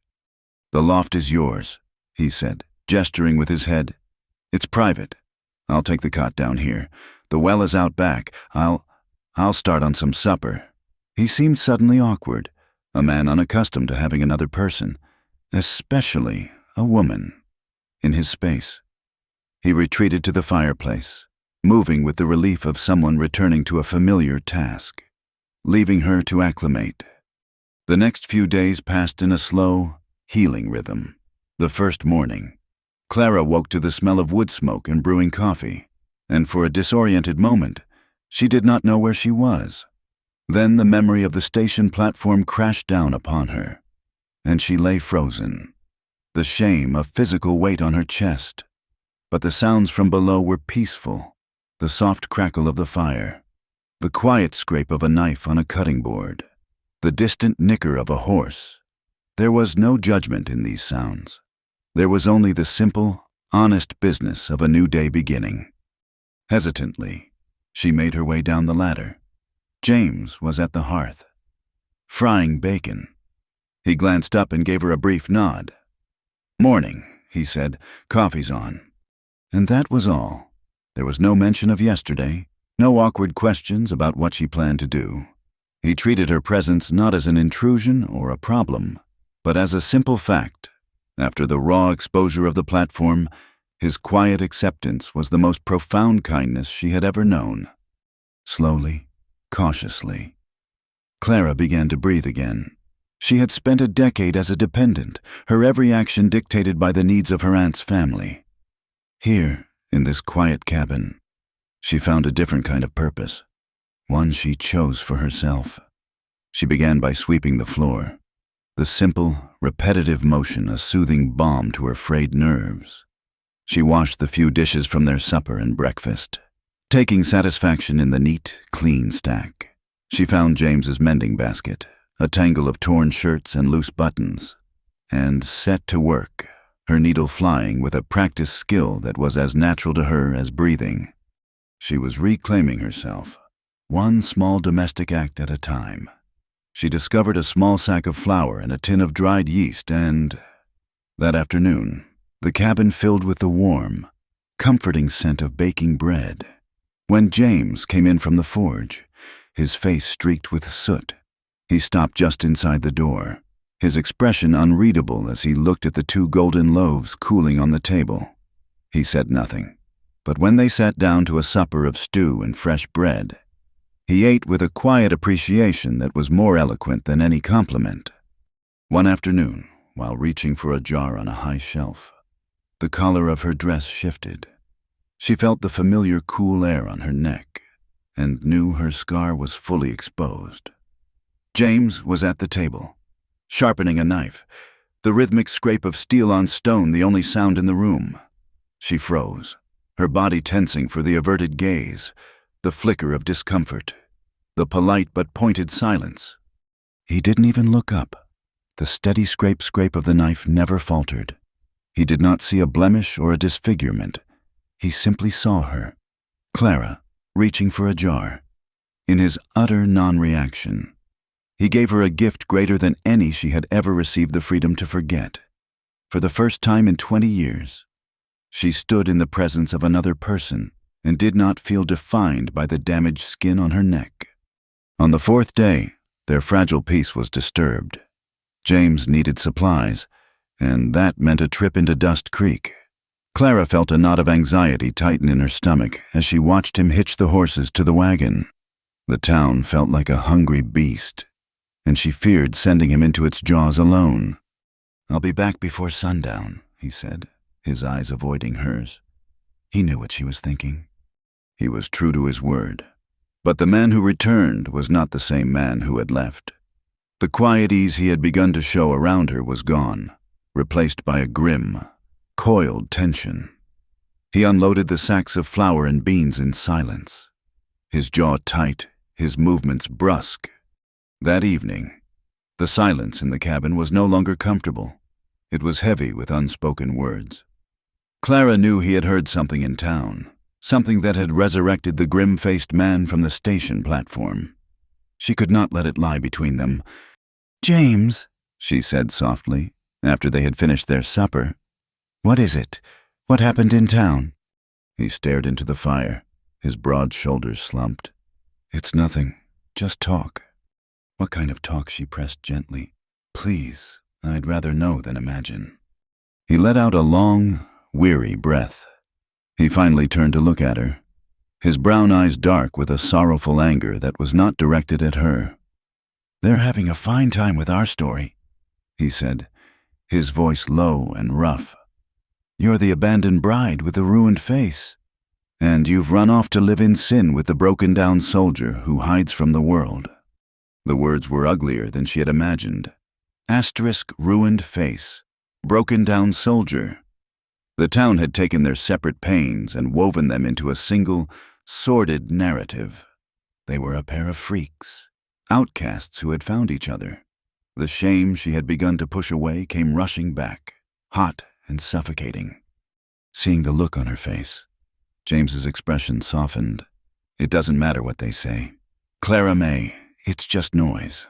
"The loft is yours," he said, gesturing with his head. "It's private. I'll take the cot down here. The well is out back. I'll start on some supper." He seemed suddenly awkward, a man unaccustomed to having another person, especially a woman, in his space. He retreated to the fireplace, moving with the relief of someone returning to a familiar task, leaving her to acclimate. The next few days passed in a slow, healing rhythm. The first morning, Clara woke to the smell of wood smoke and brewing coffee, and for a disoriented moment, she did not know where she was. Then the memory of the station platform crashed down upon her, and she lay frozen, the shame of physical weight on her chest. But the sounds from below were peaceful, the soft crackle of the fire, the quiet scrape of a knife on a cutting board, the distant nicker of a horse. There was no judgment in these sounds. There was only the simple, honest business of a new day beginning. Hesitantly, she made her way down the ladder. James was at the hearth, frying bacon. He glanced up and gave her a brief nod. "Morning," he said. "Coffee's on." And that was all. There was no mention of yesterday, no awkward questions about what she planned to do. He treated her presence not as an intrusion or a problem, but as a simple fact. After the raw exposure of the platform, his quiet acceptance was the most profound kindness she had ever known. Slowly, cautiously, Clara began to breathe again. She had spent a decade as a dependent, her every action dictated by the needs of her aunt's family. Here, in this quiet cabin, she found a different kind of purpose, one she chose for herself. She began by sweeping the floor, the simple, repetitive motion a soothing balm to her frayed nerves. She washed the few dishes from their supper and breakfast, taking satisfaction in the neat, clean stack. She found James's mending basket, a tangle of torn shirts and loose buttons, and set to work, her needle flying with a practiced skill that was as natural to her as breathing. She was reclaiming herself, one small domestic act at a time. She discovered a small sack of flour and a tin of dried yeast, and that afternoon, the cabin filled with the warm, comforting scent of baking bread. When James came in from the forge, his face streaked with soot, he stopped just inside the door, his expression unreadable as he looked at the two golden loaves cooling on the table. He said nothing, but when they sat down to a supper of stew and fresh bread, he ate with a quiet appreciation that was more eloquent than any compliment. One afternoon, while reaching for a jar on a high shelf, the collar of her dress shifted. She felt the familiar cool air on her neck and knew her scar was fully exposed. James was at the table, sharpening a knife, the rhythmic scrape of steel on stone the only sound in the room. She froze, her body tensing for the averted gaze, the flicker of discomfort, the polite but pointed silence. He didn't even look up. The steady scrape of the knife never faltered. He did not see a blemish or a disfigurement. He simply saw her, Clara, reaching for a jar. In his utter non-reaction, he gave her a gift greater than any she had ever received the freedom to forget. For the first time in 20 years, she stood in the presence of another person and did not feel defined by the damaged skin on her neck. On the fourth day, their fragile peace was disturbed. James needed supplies, and that meant a trip into Dust Creek. Clara felt a knot of anxiety tighten in her stomach as she watched him hitch the horses to the wagon. The town felt like a hungry beast, and she feared sending him into its jaws alone. "I'll be back before sundown," he said, his eyes avoiding hers. He knew what she was thinking. He was true to his word. But the man who returned was not the same man who had left. The quiet ease he had begun to show around her was gone, replaced by a grim, coiled tension. He unloaded the sacks of flour and beans in silence, his jaw tight, his movements brusque. That evening, the silence in the cabin was no longer comfortable. It was heavy with unspoken words. Clara knew he had heard something in town, something that had resurrected the grim-faced man from the station platform. She could not let it lie between them. "James," she said softly, after they had finished their supper. "What is it? What happened in town?" He stared into the fire, his broad shoulders slumped. "It's nothing. Just talk." "What kind of talk?" she pressed gently. "Please, I'd rather know than imagine." He let out a long, weary breath. He finally turned to look at her, his brown eyes dark with a sorrowful anger that was not directed at her. "They're having a fine time with our story," he said, his voice low and rough. "You're the abandoned bride with the ruined face, and you've run off to live in sin with the broken-down soldier who hides from the world." The words were uglier than she had imagined. Asterisk ruined face, broken-down soldier. The town had taken their separate pains and woven them into a single, sordid narrative. They were a pair of freaks, outcasts who had found each other. The shame she had begun to push away came rushing back, hot and suffocating. Seeing the look on her face, James's expression softened. "It doesn't matter what they say. Clara May, it's just noise."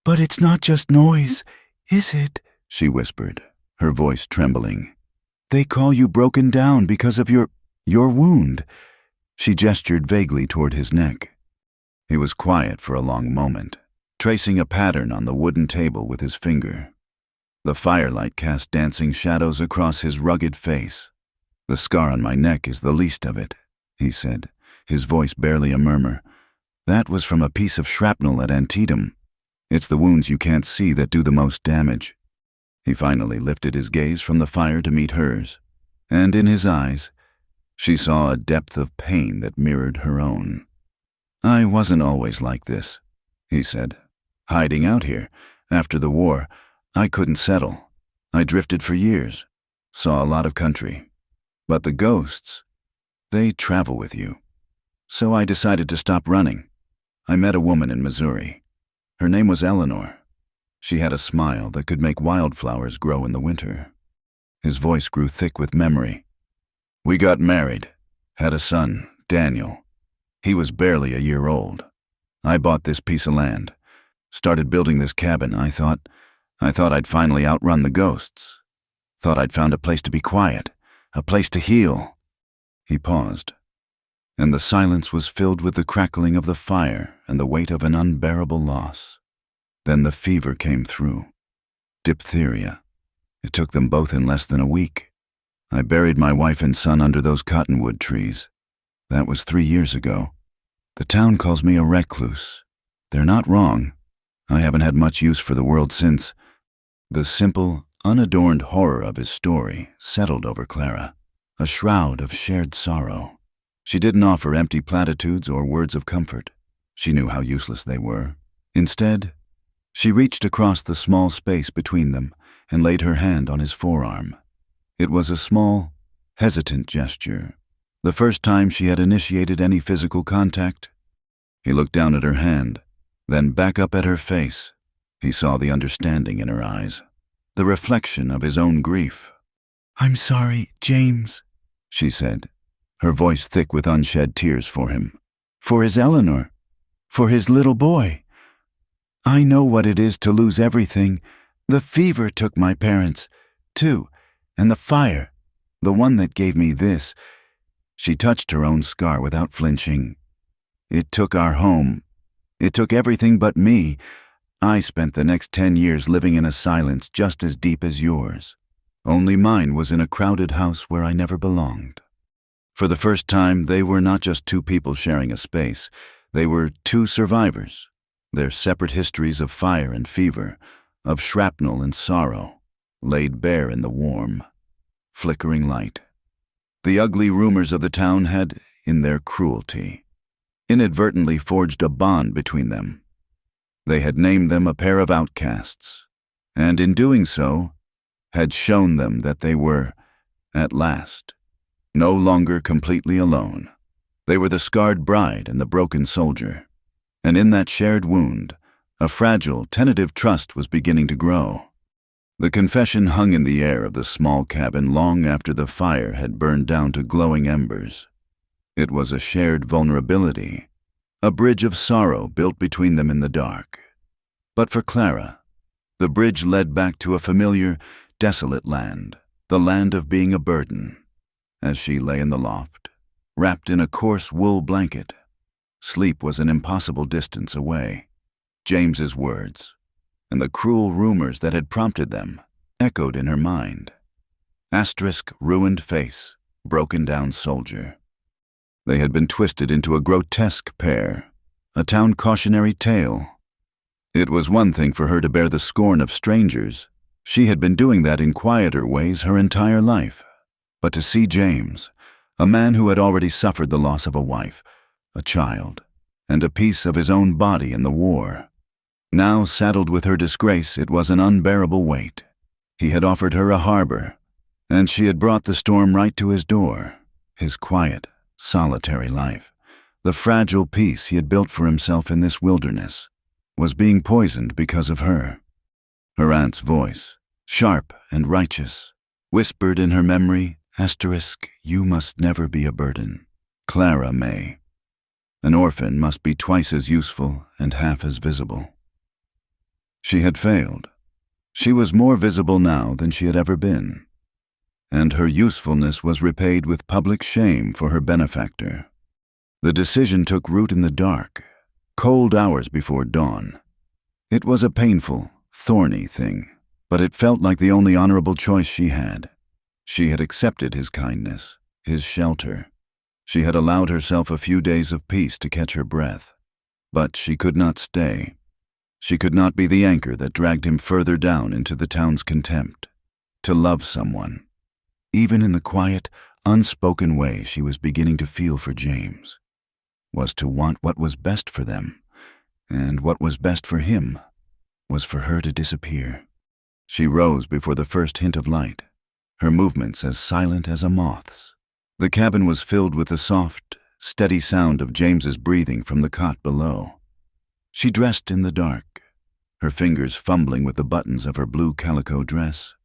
"But it's not just noise, is it?" she whispered, her voice trembling. "They call you broken down because of your wound." She gestured vaguely toward his neck. He was quiet for a long moment, tracing a pattern on the wooden table with his finger. The firelight cast dancing shadows across his rugged face. "The scar on my neck is the least of it," he said, his voice barely a murmur. "That was from a piece of shrapnel at Antietam. It's the wounds you can't see that do the most damage." He finally lifted his gaze from the fire to meet hers, and in his eyes, she saw a depth of pain that mirrored her own. "I wasn't always like this," he said. "Hiding out here, after the war, I couldn't settle. I drifted for years, saw a lot of country. But the ghosts, they travel with you. So I decided to stop running. I met a woman in Missouri. Her name was Eleanor. She had a smile that could make wildflowers grow in the winter." His voice grew thick with memory. "We got married, had a son, Daniel. He was barely a year old. I bought this piece of land, started building this cabin. I thought I'd finally outrun the ghosts. Thought I'd found a place to be quiet, a place to heal." He paused, and the silence was filled with the crackling of the fire and the weight of an unbearable loss. Then the fever came through. Diphtheria. It took them both in less than a week. I buried my wife and son under those cottonwood trees. That was 3 years ago. The town calls me a recluse. They're not wrong. I haven't had much use for the world since. The simple, unadorned horror of his story settled over Clara, a shroud of shared sorrow. She didn't offer empty platitudes or words of comfort. She knew how useless they were. Instead, she reached across the small space between them and laid her hand on his forearm. It was a small, hesitant gesture, the first time she had initiated any physical contact. He looked down at her hand, then back up at her face. He saw the understanding in her eyes, the reflection of his own grief. "I'm sorry, James," she said, her voice thick with unshed tears for him. "For his Eleanor. For his little boy. I know what it is to lose everything. The fever took my parents, too, and the fire, the one that gave me this." She touched her own scar without flinching. "It took our home. It took everything but me. I spent the next 10 years living in a silence just as deep as yours. Only mine was in a crowded house where I never belonged." For the first time, they were not just two people sharing a space. They were two survivors, their separate histories of fire and fever, of shrapnel and sorrow, laid bare in the warm, flickering light. The ugly rumors of the town had, in their cruelty, inadvertently forged a bond between them. They had named them a pair of outcasts, and in doing so, had shown them that they were, at last, no longer completely alone. They were the scarred bride and the broken soldier, and in that shared wound, a fragile, tentative trust was beginning to grow. The confession hung in the air of the small cabin long after the fire had burned down to glowing embers. It was a shared vulnerability, a bridge of sorrow built between them in the dark. But for Clara, the bridge led back to a familiar, desolate land, the land of being a burden. As she lay in the loft, wrapped in a coarse wool blanket, sleep was an impossible distance away. James's words, and the cruel rumors that had prompted them, echoed in her mind. Asterisk, ruined face, broken down soldier. They had been twisted into a grotesque pair, a town cautionary tale. It was one thing for her to bear the scorn of strangers. She had been doing that in quieter ways her entire life. But to see James, a man who had already suffered the loss of a wife, a child, and a piece of his own body in the war, now saddled with her disgrace, it was an unbearable weight. He had offered her a harbor, and she had brought the storm right to his door. His quiet, solitary life, the fragile peace he had built for himself in this wilderness, was being poisoned because of her. Her aunt's voice, sharp and righteous, whispered in her memory, asterisk, "You must never be a burden. Clara May. An orphan must be twice as useful and half as visible." She had failed. She was more visible now than she had ever been, and her usefulness was repaid with public shame for her benefactor. The decision took root in the dark, cold hours before dawn. It was a painful, thorny thing, but it felt like the only honorable choice she had. She had accepted his kindness, his shelter. She had allowed herself a few days of peace to catch her breath. But she could not stay. She could not be the anchor that dragged him further down into the town's contempt. To love someone, even in the quiet, unspoken way she was beginning to feel for James, was to want what was best for them, and what was best for him was for her to disappear. She rose before the first hint of light, her movements as silent as a moth's. The cabin was filled with the soft, steady sound of James's breathing from the cot below. She dressed in the dark, her fingers fumbling with the buttons of her blue calico dress.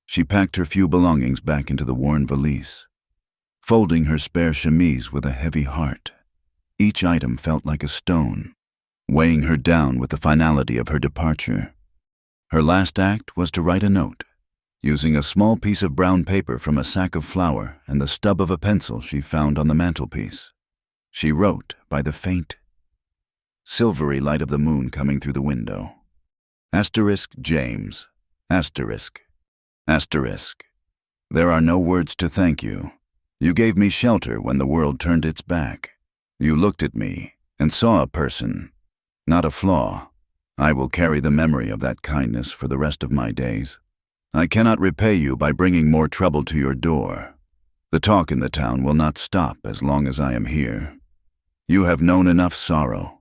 She packed her few belongings back into the worn valise, folding her spare chemise with a heavy heart. Each item felt like a stone, weighing her down with the finality of her departure. Her last act was to write a note, using a small piece of brown paper from a sack of flour and the stub of a pencil she found on the mantelpiece. She wrote by the faint, silvery light of the moon coming through the window. Asterisk James, asterisk, asterisk. There are no words to thank you. You gave me shelter when the world turned its back. You looked at me and saw a person, not a flaw. I will carry the memory of that kindness for the rest of my days. I cannot repay you by bringing more trouble to your door. The talk in the town will not stop as long as I am here. You have known enough sorrow.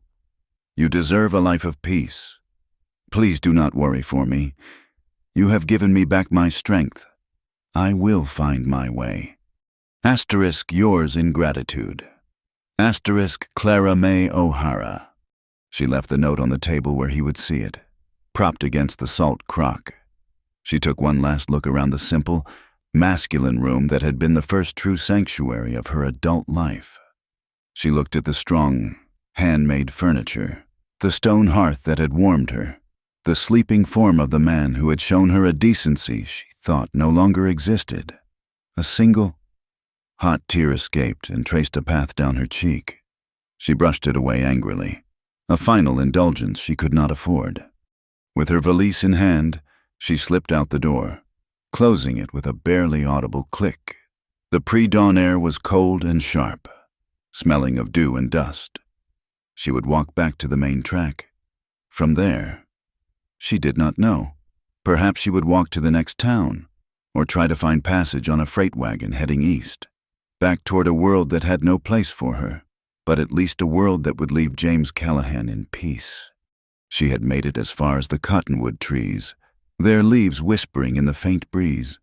You deserve a life of peace. Please do not worry for me. You have given me back my strength. I will find my way. Asterisk yours in gratitude. Asterisk Clara May O'Hara. She left the note on the table where he would see it, propped against the salt crock. She took one last look around the simple, masculine room that had been the first true sanctuary of her adult life. She looked at the strong, handmade furniture, the stone hearth that had warmed her, the sleeping form of the man who had shown her a decency she thought no longer existed. A single, hot tear escaped and traced a path down her cheek. She brushed it away angrily, a final indulgence she could not afford. With her valise in hand, she slipped out the door, closing it with a barely audible click. The pre-dawn air was cold and sharp, smelling of dew and dust. She would walk back to the main track. From there, she did not know. Perhaps she would walk to the next town, or try to find passage on a freight wagon heading east, back toward a world that had no place for her, but at least a world that would leave James Callahan in peace. She had made it as far as the cottonwood trees, their leaves whispering in the faint breeze,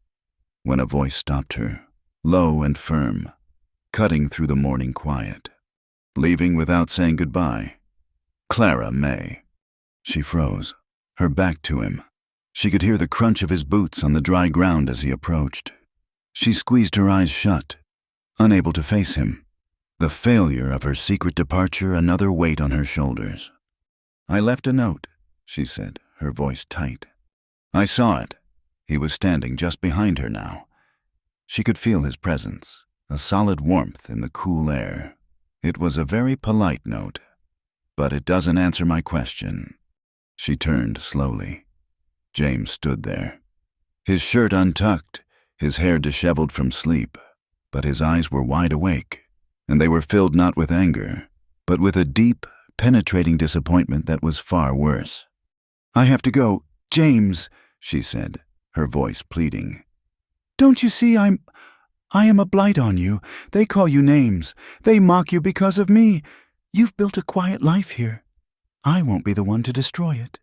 when a voice stopped her, low and firm, cutting through the morning quiet. Leaving without saying goodbye. Clara May. She froze, her back to him. She could hear the crunch of his boots on the dry ground as he approached. She squeezed her eyes shut, unable to face him. The failure of her secret departure another weight on her shoulders. "I left a note," she said, her voice tight. I saw it. He was standing just behind her now. She could feel his presence, a solid warmth in the cool air. It was a very polite note, but it doesn't answer my question. She turned slowly. James stood there, his shirt untucked, his hair disheveled from sleep, but his eyes were wide awake, and they were filled not with anger, but with a deep, penetrating disappointment that was far worse. "I have to go, James," she said, her voice pleading. "Don't you see I am a blight on you. They call you names. They mock you because of me. You've built a quiet life here. I won't be the one to destroy it."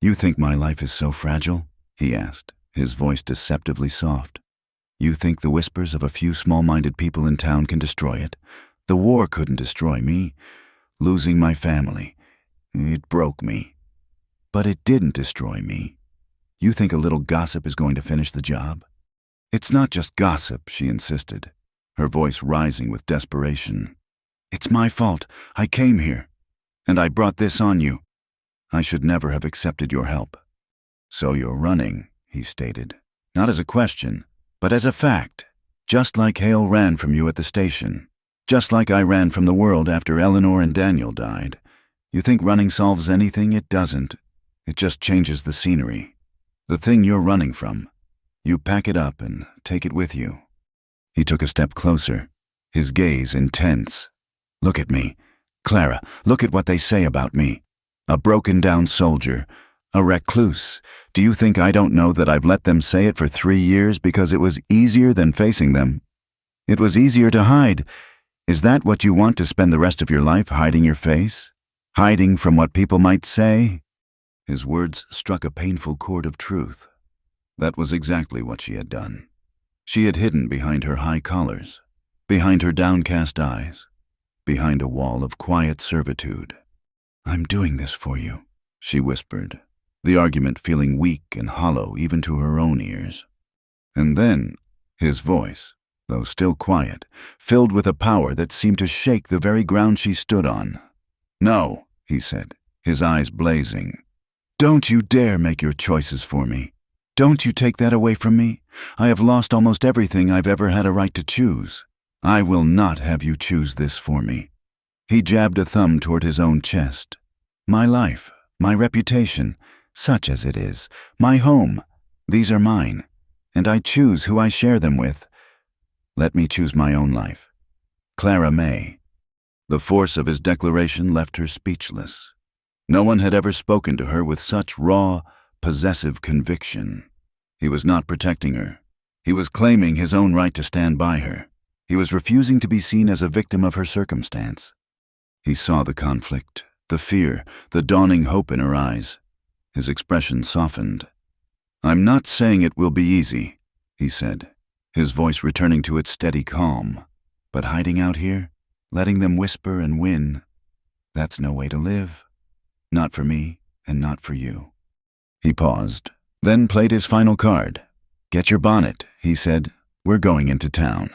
"You think my life is so fragile?" he asked, his voice deceptively soft. "You think the whispers of a few small-minded people in town can destroy it? The war couldn't destroy me. Losing my family, it broke me. But it didn't destroy me. You think a little gossip is going to finish the job?" "It's not just gossip," she insisted, her voice rising with desperation. "It's my fault. I came here, and I brought this on you. I should never have accepted your help." "So you're running," he stated, not as a question, but as a fact, just like Hale ran from you at the station, just like I ran from the world after Eleanor and Daniel died. You think running solves anything? It doesn't. It just changes the scenery. The thing you're running from, you pack it up and take it with you." He took a step closer, his gaze intense. "Look at me. Clara, look at what they say about me. A broken-down soldier, a recluse. Do you think I don't know that I've let them say it for 3 years because it was easier than facing them? It was easier to hide. Is that what you want to spend the rest of your life hiding your face? Hiding from what people might say?" His words struck a painful chord of truth. That was exactly what she had done. She had hidden behind her high collars, behind her downcast eyes, behind a wall of quiet servitude. "I'm doing this for you," she whispered, the argument feeling weak and hollow even to her own ears. And then, his voice, though still quiet, filled with a power that seemed to shake the very ground she stood on. "No," he said, his eyes blazing. "Don't you dare make your choices for me. Don't you take that away from me. I have lost almost everything I've ever had a right to choose. I will not have you choose this for me." He jabbed a thumb toward his own chest. "My life, my reputation, such as it is, my home, these are mine, and I choose who I share them with. Let me choose my own life. Clara May." The force of his declaration left her speechless. No one had ever spoken to her with such raw, possessive conviction. He was not protecting her. He was claiming his own right to stand by her. He was refusing to be seen as a victim of her circumstance. He saw the conflict, the fear, the dawning hope in her eyes. His expression softened. "I'm not saying it will be easy," he said, his voice returning to its steady calm. "But hiding out here, letting them whisper and win, that's no way to live. Not for me, and not for you." He paused, then played his final card. "Get your bonnet," he said. "We're going into town."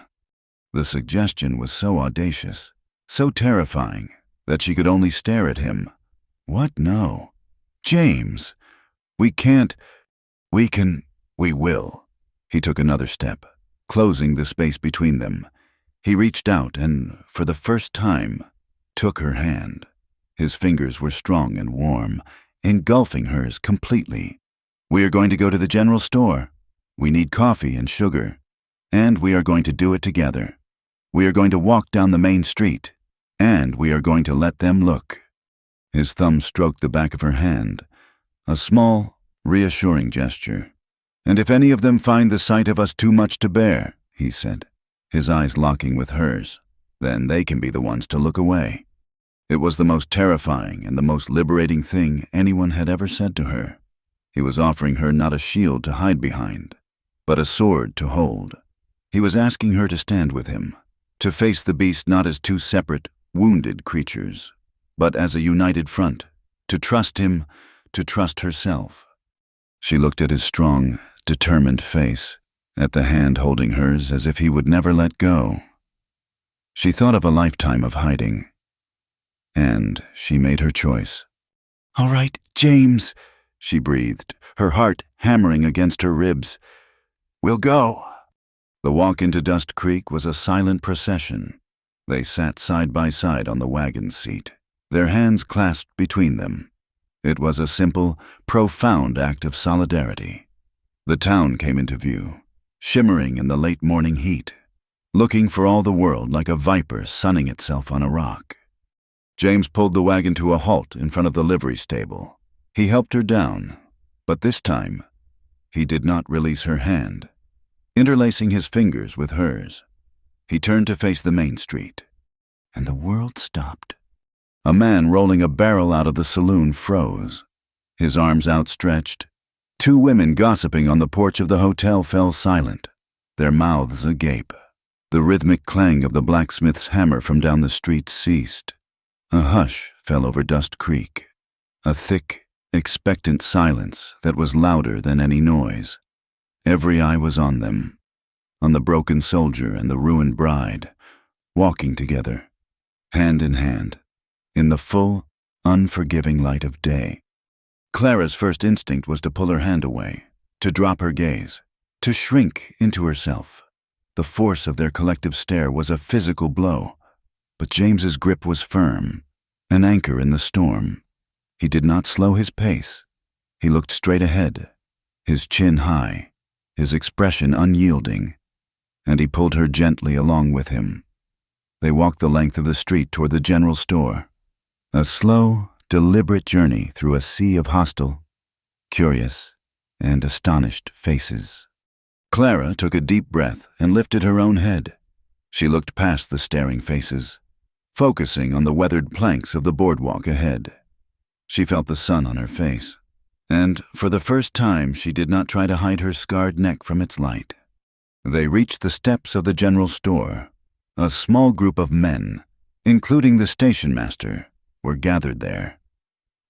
The suggestion was so audacious, so terrifying, that she could only stare at him. "What? No. James, we can't. We will." He took another step, closing the space between them. He reached out and, for the first time, took her hand. His fingers were strong and warm, engulfing hers completely. "We are going to go to the general store. We need coffee and sugar. And we are going to do it together. We are going to walk down the main street. And we are going to let them look." His thumb stroked the back of her hand, a small, reassuring gesture. "And if any of them find the sight of us too much to bear," he said, his eyes locking with hers, "then they can be the ones to look away." It was the most terrifying and the most liberating thing anyone had ever said to her. He was offering her not a shield to hide behind, but a sword to hold. He was asking her to stand with him, to face the beast not as two separate, wounded creatures, but as a united front, to trust him, to trust herself. She looked at his strong, determined face, at the hand holding hers as if he would never let go. She thought of a lifetime of hiding, and she made her choice. "All right, James," she breathed, her heart hammering against her ribs. "We'll go." The walk into Dust Creek was a silent procession. They sat side by side on the wagon seat, their hands clasped between them. It was a simple, profound act of solidarity. The town came into view, shimmering in the late morning heat, looking for all the world like a viper sunning itself on a rock. James pulled the wagon to a halt in front of the livery stable. He helped her down, but this time, he did not release her hand. Interlacing his fingers with hers, he turned to face the main street, and the world stopped. A man rolling a barrel out of the saloon froze, his arms outstretched. Two women gossiping on the porch of the hotel fell silent, their mouths agape. The rhythmic clang of the blacksmith's hammer from down the street ceased. A hush fell over Dust Creek, a thick, expectant silence that was louder than any noise. Every eye was on them, on the broken soldier and the ruined bride, walking together, hand in hand, in the full, unforgiving light of day. Clara's first instinct was to pull her hand away, to drop her gaze, to shrink into herself. The force of their collective stare was a physical blow, but James's grip was firm, an anchor in the storm. He did not slow his pace. He looked straight ahead, his chin high, his expression unyielding, and he pulled her gently along with him. They walked the length of the street toward the general store, a slow, deliberate journey through a sea of hostile, curious, and astonished faces. Clara took a deep breath and lifted her own head. She looked past the staring faces, focusing on the weathered planks of the boardwalk ahead. She felt the sun on her face, and for the first time she did not try to hide her scarred neck from its light. They reached the steps of the general store. A small group of men, including the station master, were gathered there.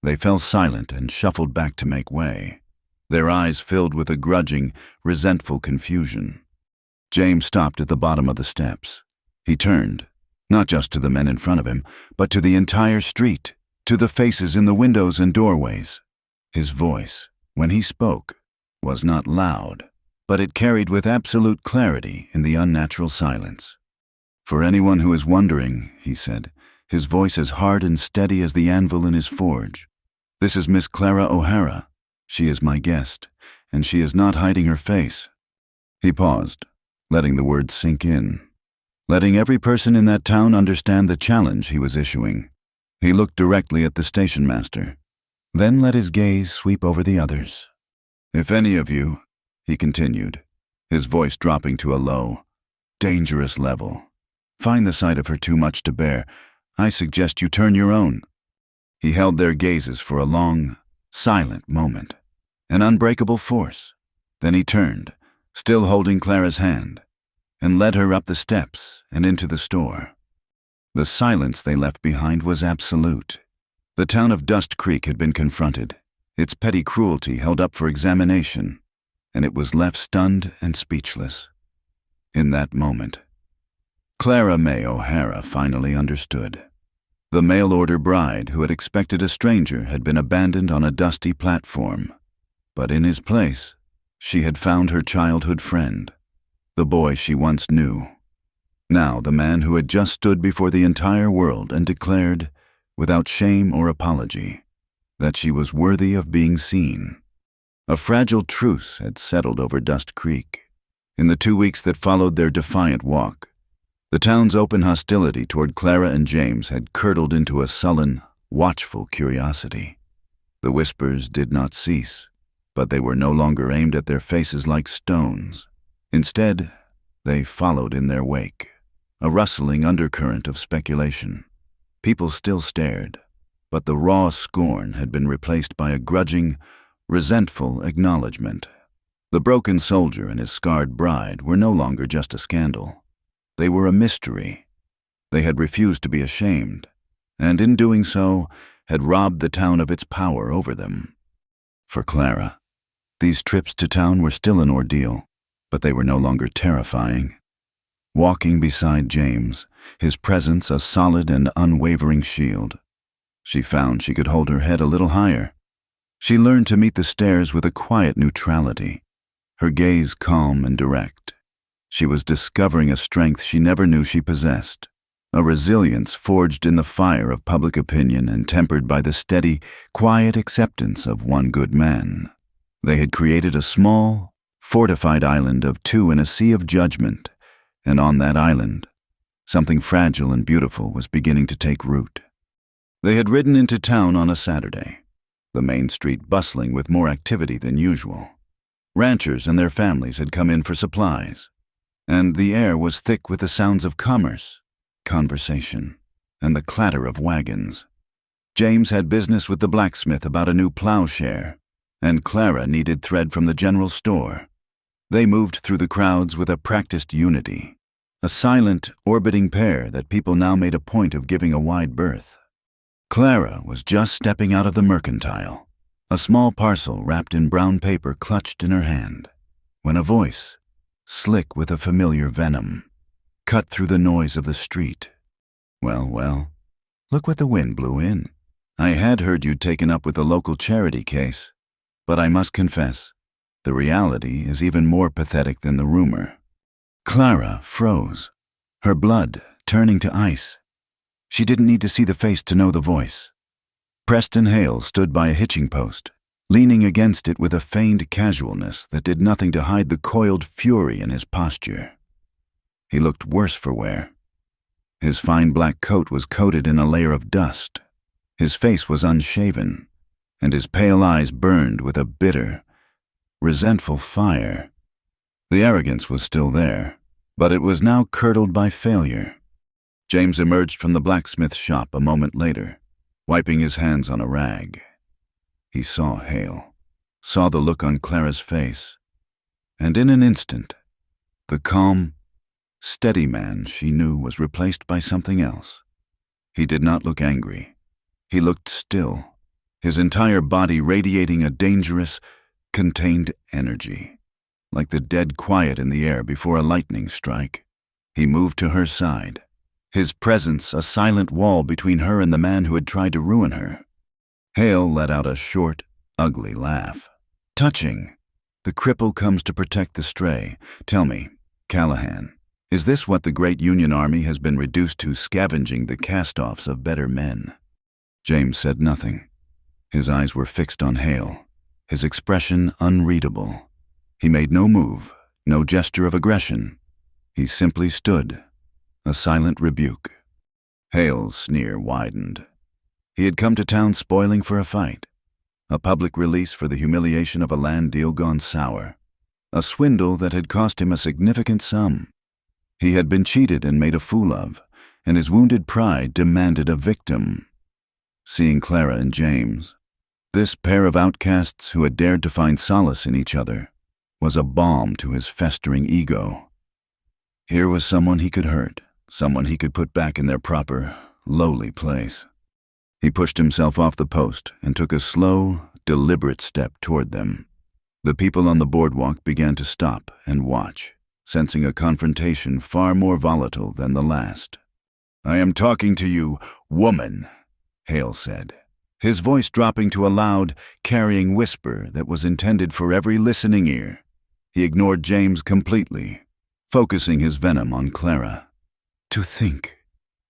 They fell silent and shuffled back to make way, their eyes filled with a grudging, resentful confusion. James stopped at the bottom of the steps. He turned, not just to the men in front of him, but to the entire street, to the faces in the windows and doorways. His voice, when he spoke, was not loud, but it carried with absolute clarity in the unnatural silence. "For anyone who is wondering," he said, his voice as hard and steady as the anvil in his forge, "this is Miss Clara O'Hara. She is my guest, and she is not hiding her face." He paused, letting the words sink in, letting every person in that town understand the challenge he was issuing. He looked directly at the station master, then let his gaze sweep over the others. "If any of you," he continued, his voice dropping to a low, dangerous level, "find the sight of her too much to bear, I suggest you turn your own." He held their gazes for a long, silent moment, an unbreakable force. Then he turned, still holding Clara's hand, and led her up the steps and into the store. The silence they left behind was absolute. The town of Dust Creek had been confronted, its petty cruelty held up for examination, and it was left stunned and speechless. In that moment, Clara May O'Hara finally understood. The mail-order bride who had expected a stranger had been abandoned on a dusty platform, but in his place, she had found her childhood friend, the boy she once knew. Now the man who had just stood before the entire world and declared, without shame or apology, that she was worthy of being seen. A fragile truce had settled over Dust Creek. In the 2 weeks that followed their defiant walk, the town's open hostility toward Clara and James had curdled into a sullen, watchful curiosity. The whispers did not cease, but they were no longer aimed at their faces like stones. Instead, they followed in their wake, a rustling undercurrent of speculation. People still stared, but the raw scorn had been replaced by a grudging, resentful acknowledgement. The broken soldier and his scarred bride were no longer just a scandal. They were a mystery. They had refused to be ashamed, and in doing so, had robbed the town of its power over them. For Clara, these trips to town were still an ordeal, but they were no longer terrifying. Walking beside James, his presence a solid and unwavering shield, she found she could hold her head a little higher. She learned to meet the stares with a quiet neutrality, her gaze calm and direct. She was discovering a strength she never knew she possessed, a resilience forged in the fire of public opinion and tempered by the steady, quiet acceptance of one good man. They had created a small, fortified island of two in a sea of judgment, and on that island, something fragile and beautiful was beginning to take root. They had ridden into town on a Saturday, the main street bustling with more activity than usual. Ranchers and their families had come in for supplies, and the air was thick with the sounds of commerce, conversation, and the clatter of wagons. James had business with the blacksmith about a new plowshare, and Clara needed thread from the general store. They moved through the crowds with a practiced unity, a silent, orbiting pair that people now made a point of giving a wide berth. Clara was just stepping out of the mercantile, a small parcel wrapped in brown paper clutched in her hand, when a voice, slick with a familiar venom, cut through the noise of the street. "Well, well, look what the wind blew in. I had heard you'd taken up with the local charity case, but I must confess, the reality is even more pathetic than the rumor." Clara froze, her blood turning to ice. She didn't need to see the face to know the voice. Preston Hale stood by a hitching post, leaning against it with a feigned casualness that did nothing to hide the coiled fury in his posture. He looked worse for wear. His fine black coat was coated in a layer of dust. His face was unshaven, and his pale eyes burned with a bitter, resentful fire. The arrogance was still there, but it was now curdled by failure. James emerged from the blacksmith shop a moment later, wiping his hands on a rag. He saw Hale, saw the look on Clara's face, and in an instant, the calm, steady man she knew was replaced by something else. He did not look angry. He looked still, his entire body radiating a dangerous, contained energy, like the dead quiet in the air before a lightning strike. He moved to her side, his presence a silent wall between her and the man who had tried to ruin her. Hale let out a short, ugly laugh. "Touching. The cripple comes to protect the stray. Tell me, Callahan, is this what the great Union Army has been reduced to, scavenging the cast-offs of better men?" James said nothing. His eyes were fixed on Hale, his expression unreadable. He made no move, no gesture of aggression. He simply stood, a silent rebuke. Hale's sneer widened. He had come to town spoiling for a fight, a public release for the humiliation of a land deal gone sour, a swindle that had cost him a significant sum. He had been cheated and made a fool of, and his wounded pride demanded a victim. Seeing Clara and James, this pair of outcasts who had dared to find solace in each other, was a balm to his festering ego. Here was someone he could hurt, someone he could put back in their proper, lowly place. He pushed himself off the post and took a slow, deliberate step toward them. The people on the boardwalk began to stop and watch, sensing a confrontation far more volatile than the last. "I am talking to you, woman," Hale said, his voice dropping to a loud, carrying whisper that was intended for every listening ear. He ignored James completely, focusing his venom on Clara. "To think,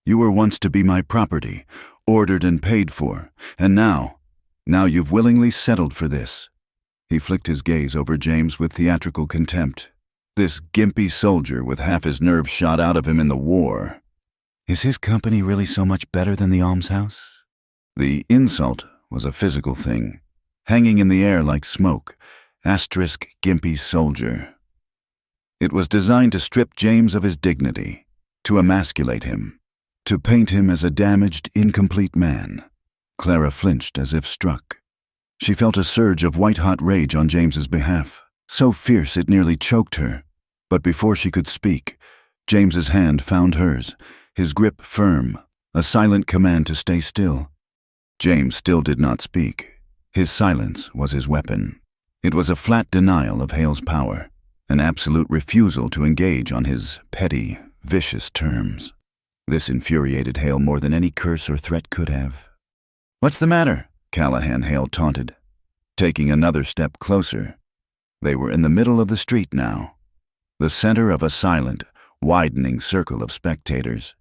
you were once to be my property, ordered and paid for, and now you've willingly settled for this." He flicked his gaze over James with theatrical contempt. This gimpy soldier with half his nerve shot out of him in the war. Is his company really so much better than the almshouse? The insult was a physical thing, hanging in the air like smoke, asterisk gimpy soldier. It was designed to strip James of his dignity, to emasculate him, to paint him as a damaged, incomplete man. Clara flinched as if struck. She felt a surge of white-hot rage on James's behalf, so fierce it nearly choked her. But before she could speak, James's hand found hers, his grip firm, a silent command to stay still. James still did not speak. His silence was his weapon. It was a flat denial of Hale's power, an absolute refusal to engage on his petty, vicious terms. This infuriated Hale more than any curse or threat could have. "What's the matter?" Callahan Hale taunted, taking another step closer. They were in the middle of the street now, the center of a silent, widening circle of spectators.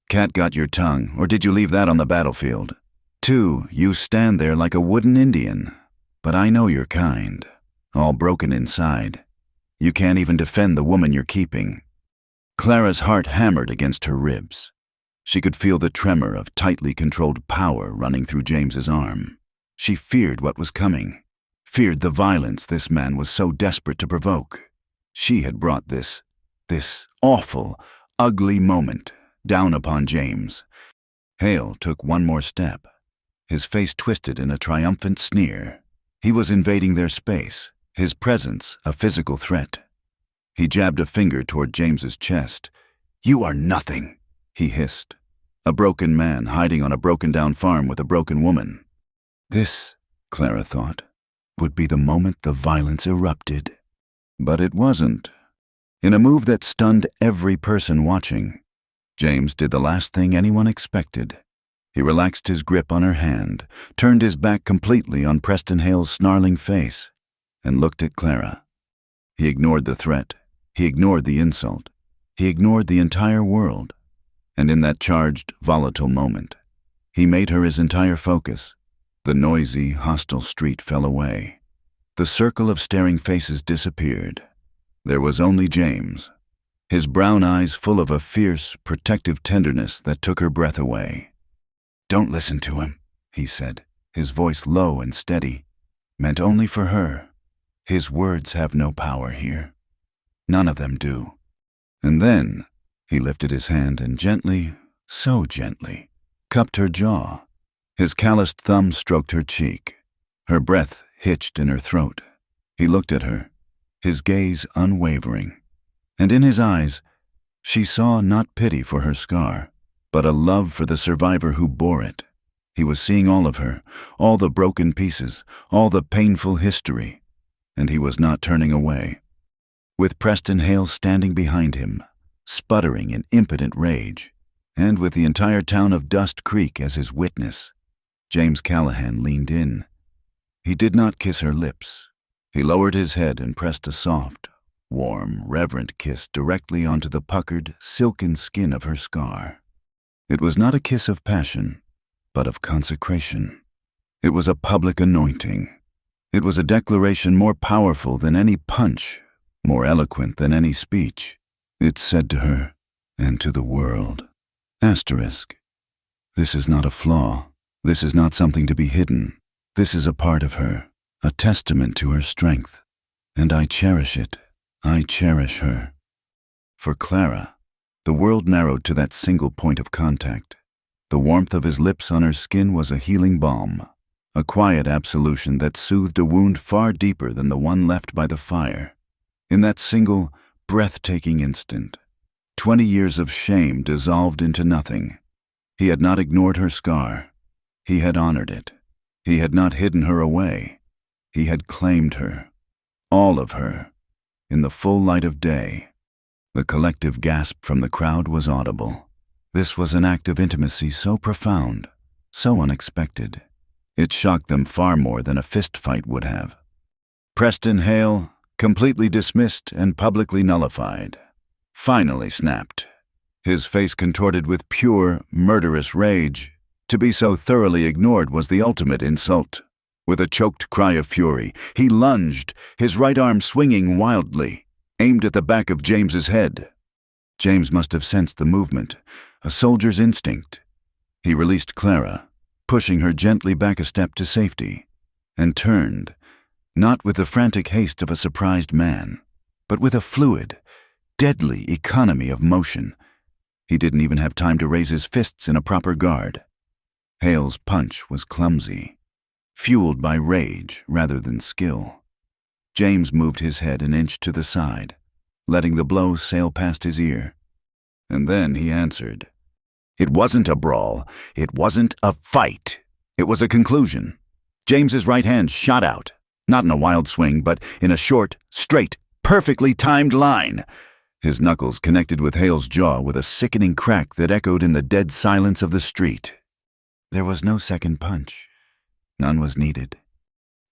"Cat got your tongue, or did you leave that on the battlefield? 2, you stand there like a wooden Indian. But I know your kind, all broken inside. You can't even defend the woman you're keeping." Clara's heart hammered against her ribs. She could feel the tremor of tightly controlled power running through James's arm. She feared what was coming, feared the violence this man was so desperate to provoke. She had brought this awful, ugly moment down upon James. Hale took one more step, his face twisted in a triumphant sneer. He was invading their space, his presence a physical threat. He jabbed a finger toward James's chest. "You are nothing," he hissed. A broken man hiding on a broken-down farm with a broken woman. This, Clara thought, would be the moment the violence erupted. But it wasn't. In a move that stunned every person watching, James did the last thing anyone expected. He relaxed his grip on her hand, turned his back completely on Preston Hale's snarling face, and looked at Clara. He ignored the threat. He ignored the insult. He ignored the entire world. And in that charged, volatile moment, he made her his entire focus. The noisy, hostile street fell away. The circle of staring faces disappeared. There was only James, his brown eyes full of a fierce, protective tenderness that took her breath away. "Don't listen to him," he said, his voice low and steady, meant only for her. "His words have no power here. None of them do." And then he lifted his hand and gently, so gently, cupped her jaw. His calloused thumb stroked her cheek. Her breath hitched in her throat. He looked at her, his gaze unwavering. And in his eyes, she saw not pity for her scar, but a love for the survivor who bore it. He was seeing all of her, all the broken pieces, all the painful history, and he was not turning away. With Preston Hale standing behind him, sputtering in impotent rage, and with the entire town of Dust Creek as his witness, James Callahan leaned in. He did not kiss her lips. He lowered his head and pressed a soft, warm, reverent kiss directly onto the puckered, silken skin of her scar. It was not a kiss of passion, but of consecration. It was a public anointing. It was a declaration more powerful than any punch, more eloquent than any speech. It said to her, and to the world, asterisk, this is not a flaw. This is not something to be hidden. This is a part of her, a testament to her strength. And I cherish it. I cherish her. For Clara, the world narrowed to that single point of contact. The warmth of his lips on her skin was a healing balm, a quiet absolution that soothed a wound far deeper than the one left by the fire. In that single, breathtaking instant, 20 years of shame dissolved into nothing. He had not ignored her scar. He had honored it. He had not hidden her away. He had claimed her. All of her, in the full light of day. The collective gasp from the crowd was audible. This was an act of intimacy so profound, so unexpected. It shocked them far more than a fist fight would have. Preston Hale, completely dismissed and publicly nullified, finally snapped, his face contorted with pure, murderous rage. To be so thoroughly ignored was the ultimate insult. With a choked cry of fury, he lunged, his right arm swinging wildly, aimed at the back of James's head. James must have sensed the movement, a soldier's instinct. He released Clara, pushing her gently back a step to safety, and turned, not with the frantic haste of a surprised man, but with a fluid, deadly economy of motion. He didn't even have time to raise his fists in a proper guard. Hale's punch was clumsy, fueled by rage rather than skill. James moved his head an inch to the side, letting the blow sail past his ear. And then he answered. It wasn't a brawl. It wasn't a fight. It was a conclusion. James's right hand shot out, not in a wild swing, but in a short, straight, perfectly timed line. His knuckles connected with Hale's jaw with a sickening crack that echoed in the dead silence of the street. There was no second punch. None was needed.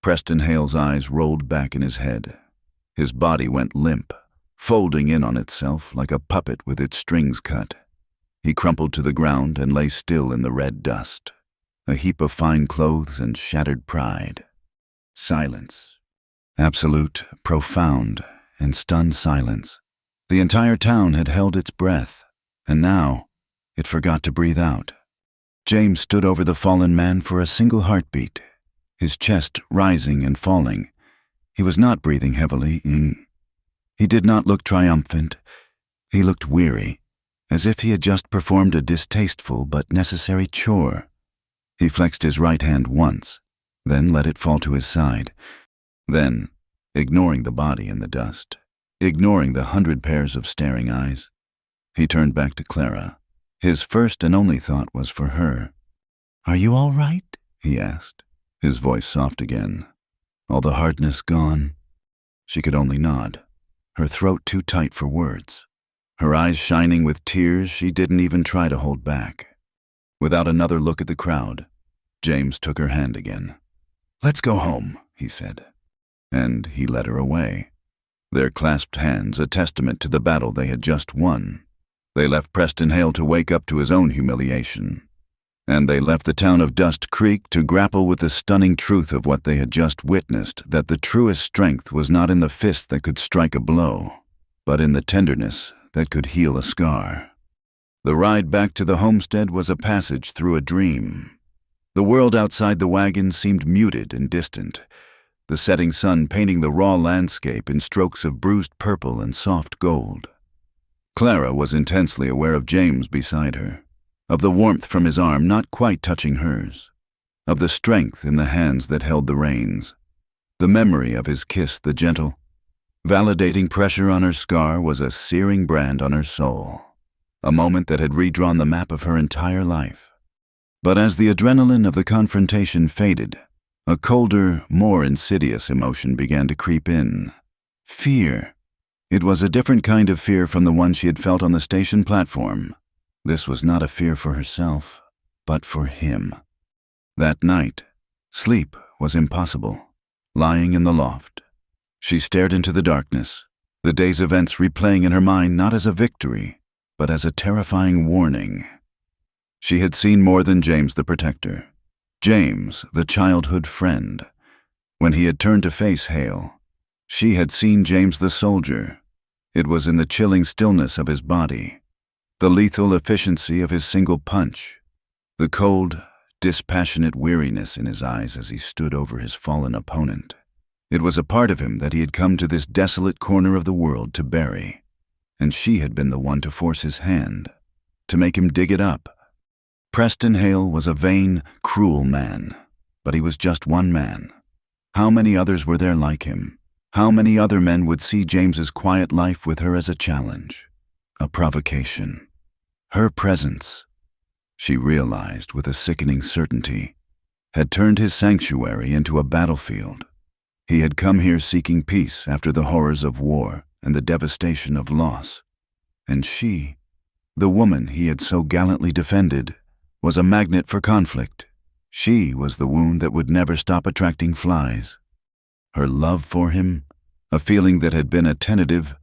Preston Hale's eyes rolled back in his head. His body went limp, folding in on itself like a puppet with its strings cut. He crumpled to the ground and lay still in the red dust, a heap of fine clothes and shattered pride. Silence. Absolute, profound, and stunned silence. The entire town had held its breath, and now it forgot to breathe out. James stood over the fallen man for a single heartbeat, his chest rising and falling. He was not breathing heavily. He did not look triumphant. He looked weary, as if he had just performed a distasteful but necessary chore. He flexed his right hand once, then let it fall to his side. Then, ignoring the body in the dust, ignoring the 100 pairs of staring eyes, he turned back to Clara. His first and only thought was for her. "Are you all right?" he asked, his voice soft again, all the hardness gone. She could only nod, her throat too tight for words. Her eyes shining with tears she didn't even try to hold back. Without another look at the crowd, James took her hand again. "Let's go home," he said, and he led her away, their clasped hands a testament to the battle they had just won. They left Preston Hale to wake up to his own humiliation, and they left the town of Dust Creek to grapple with the stunning truth of what they had just witnessed, that the truest strength was not in the fist that could strike a blow, but in the tenderness that could heal a scar. The ride back to the homestead was a passage through a dream. The world outside the wagon seemed muted and distant, the setting sun painting the raw landscape in strokes of bruised purple and soft gold. Clara was intensely aware of James beside her, of the warmth from his arm not quite touching hers, of the strength in the hands that held the reins. The memory of his kiss, the gentle, validating pressure on her scar, was a searing brand on her soul, a moment that had redrawn the map of her entire life. But as the adrenaline of the confrontation faded, a colder, more insidious emotion began to creep in. Fear. It was a different kind of fear from the one she had felt on the station platform. This was not a fear for herself, but for him. That night, sleep was impossible. Lying in the loft, she stared into the darkness, the day's events replaying in her mind not as a victory, but as a terrifying warning. She had seen more than James the protector, James the childhood friend. When he had turned to face Hale, she had seen James the soldier. It was in the chilling stillness of his body, the lethal efficiency of his single punch, the cold, dispassionate weariness in his eyes as he stood over his fallen opponent. It was a part of him that he had come to this desolate corner of the world to bury, and she had been the one to force his hand, to make him dig it up. Preston Hale was a vain, cruel man, but he was just one man. How many others were there like him? How many other men would see James's quiet life with her as a challenge, a provocation? Her presence, she realized with a sickening certainty, had turned his sanctuary into a battlefield. He had come here seeking peace after the horrors of war and the devastation of loss. And she, the woman he had so gallantly defended, was a magnet for conflict. She was the wound that would never stop attracting flies. Her love for him, a feeling that had been a tentative,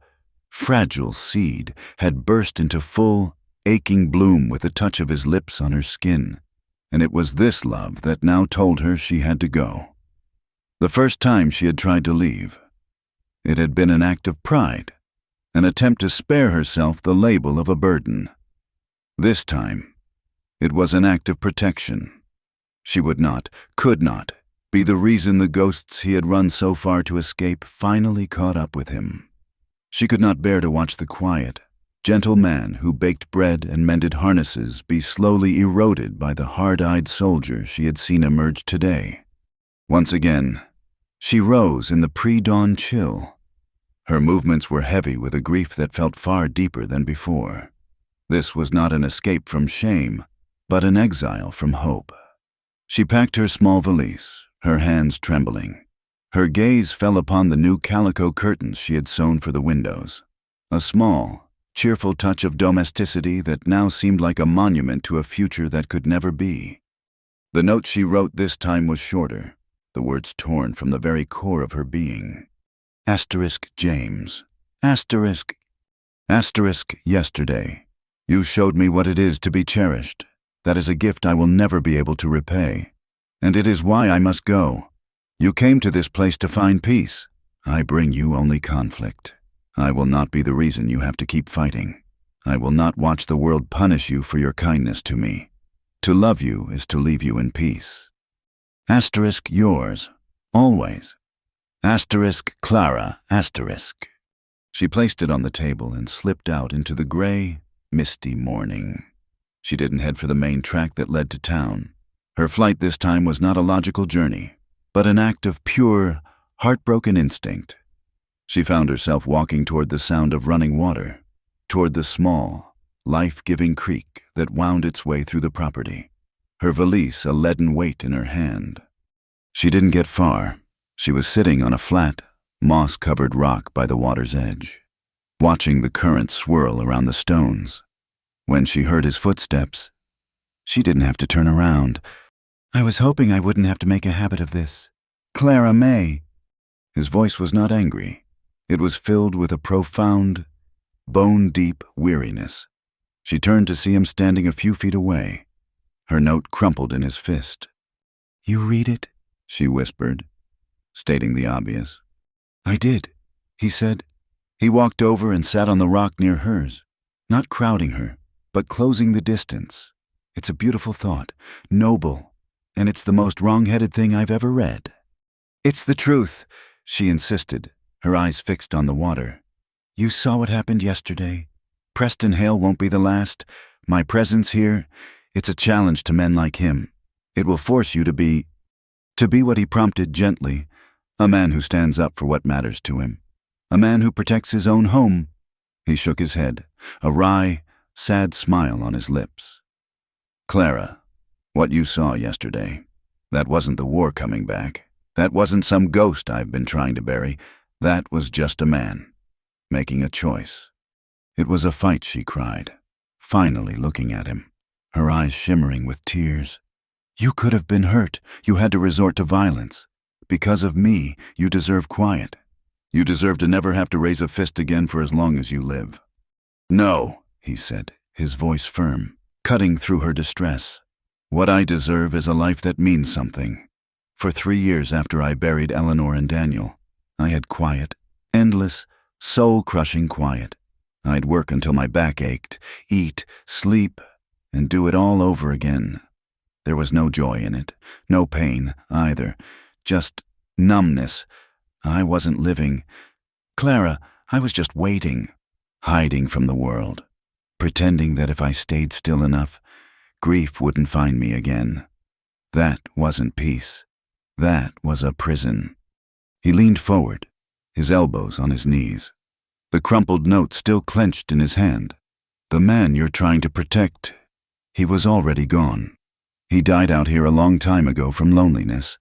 fragile seed, had burst into full, aching bloom with the touch of his lips on her skin, and it was this love that now told her she had to go. The first time she had tried to leave, it had been an act of pride, an attempt to spare herself the label of a burden. This time, it was an act of protection. She would not, could not, be the reason the ghosts he had run so far to escape finally caught up with him. She could not bear to watch the quiet, gentle man who baked bread and mended harnesses be slowly eroded by the hard-eyed soldier she had seen emerge today. Once again, she rose in the pre-dawn chill. Her movements were heavy with a grief that felt far deeper than before. This was not an escape from shame, but an exile from hope. She packed her small valise, her hands trembling. Her gaze fell upon the new calico curtains she had sewn for the windows, a small, cheerful touch of domesticity that now seemed like a monument to a future that could never be. The note she wrote this time was shorter, the words torn from the very core of her being. James. Yesterday. You showed me what it is to be cherished. That is a gift I will never be able to repay. And it is why I must go. You came to this place to find peace. I bring you only conflict. I will not be the reason you have to keep fighting. I will not watch the world punish you for your kindness to me. To love you is to leave you in peace. Yours. Always. Clara. She placed it on the table and slipped out into the gray, misty morning. She didn't head for the main track that led to town. Her flight this time was not a logical journey, but an act of pure, heartbroken instinct. She found herself walking toward the sound of running water, toward the small, life-giving creek that wound its way through the property, her valise a leaden weight in her hand. She didn't get far. She was sitting on a flat, moss-covered rock by the water's edge, watching the current swirl around the stones. When she heard his footsteps, she didn't have to turn around. I was hoping I wouldn't have to make a habit of this. Clara May. His voice was not angry. It was filled with a profound, bone-deep weariness. She turned to see him standing a few feet away, her note crumpled in his fist. You read it? She whispered, stating the obvious. I did, he said. He walked over and sat on the rock near hers, not crowding her, but closing the distance. It's a beautiful thought, noble, and it's the most wrong-headed thing I've ever read. It's the truth, she insisted, her eyes fixed on the water. You saw what happened yesterday. Preston Hale won't be the last. My presence here, it's a challenge to men like him. It will force you to be what he prompted gently, a man who stands up for what matters to him, a man who protects his own home. He shook his head, a wry, sad smile on his lips. Clara, what you saw yesterday, that wasn't the war coming back. That wasn't some ghost I've been trying to bury. That was just a man, making a choice. It was a fight, she cried, finally looking at him, her eyes shimmering with tears. You could have been hurt. You had to resort to violence. Because of me, you deserve quiet. You deserve to never have to raise a fist again for as long as you live. No, he said, his voice firm, cutting through her distress. What I deserve is a life that means something. For 3 years after I buried Eleanor and Daniel, I had quiet, endless, soul-crushing quiet. I'd work until my back ached, eat, sleep, and do it all over again. There was no joy in it, no pain either, just numbness. I wasn't living. Clara, I was just waiting, hiding from the world, pretending that if I stayed still enough, grief wouldn't find me again. That wasn't peace. That was a prison. He leaned forward, his elbows on his knees, the crumpled note still clenched in his hand. The man you're trying to protect, he was already gone. He died out here a long time ago from loneliness.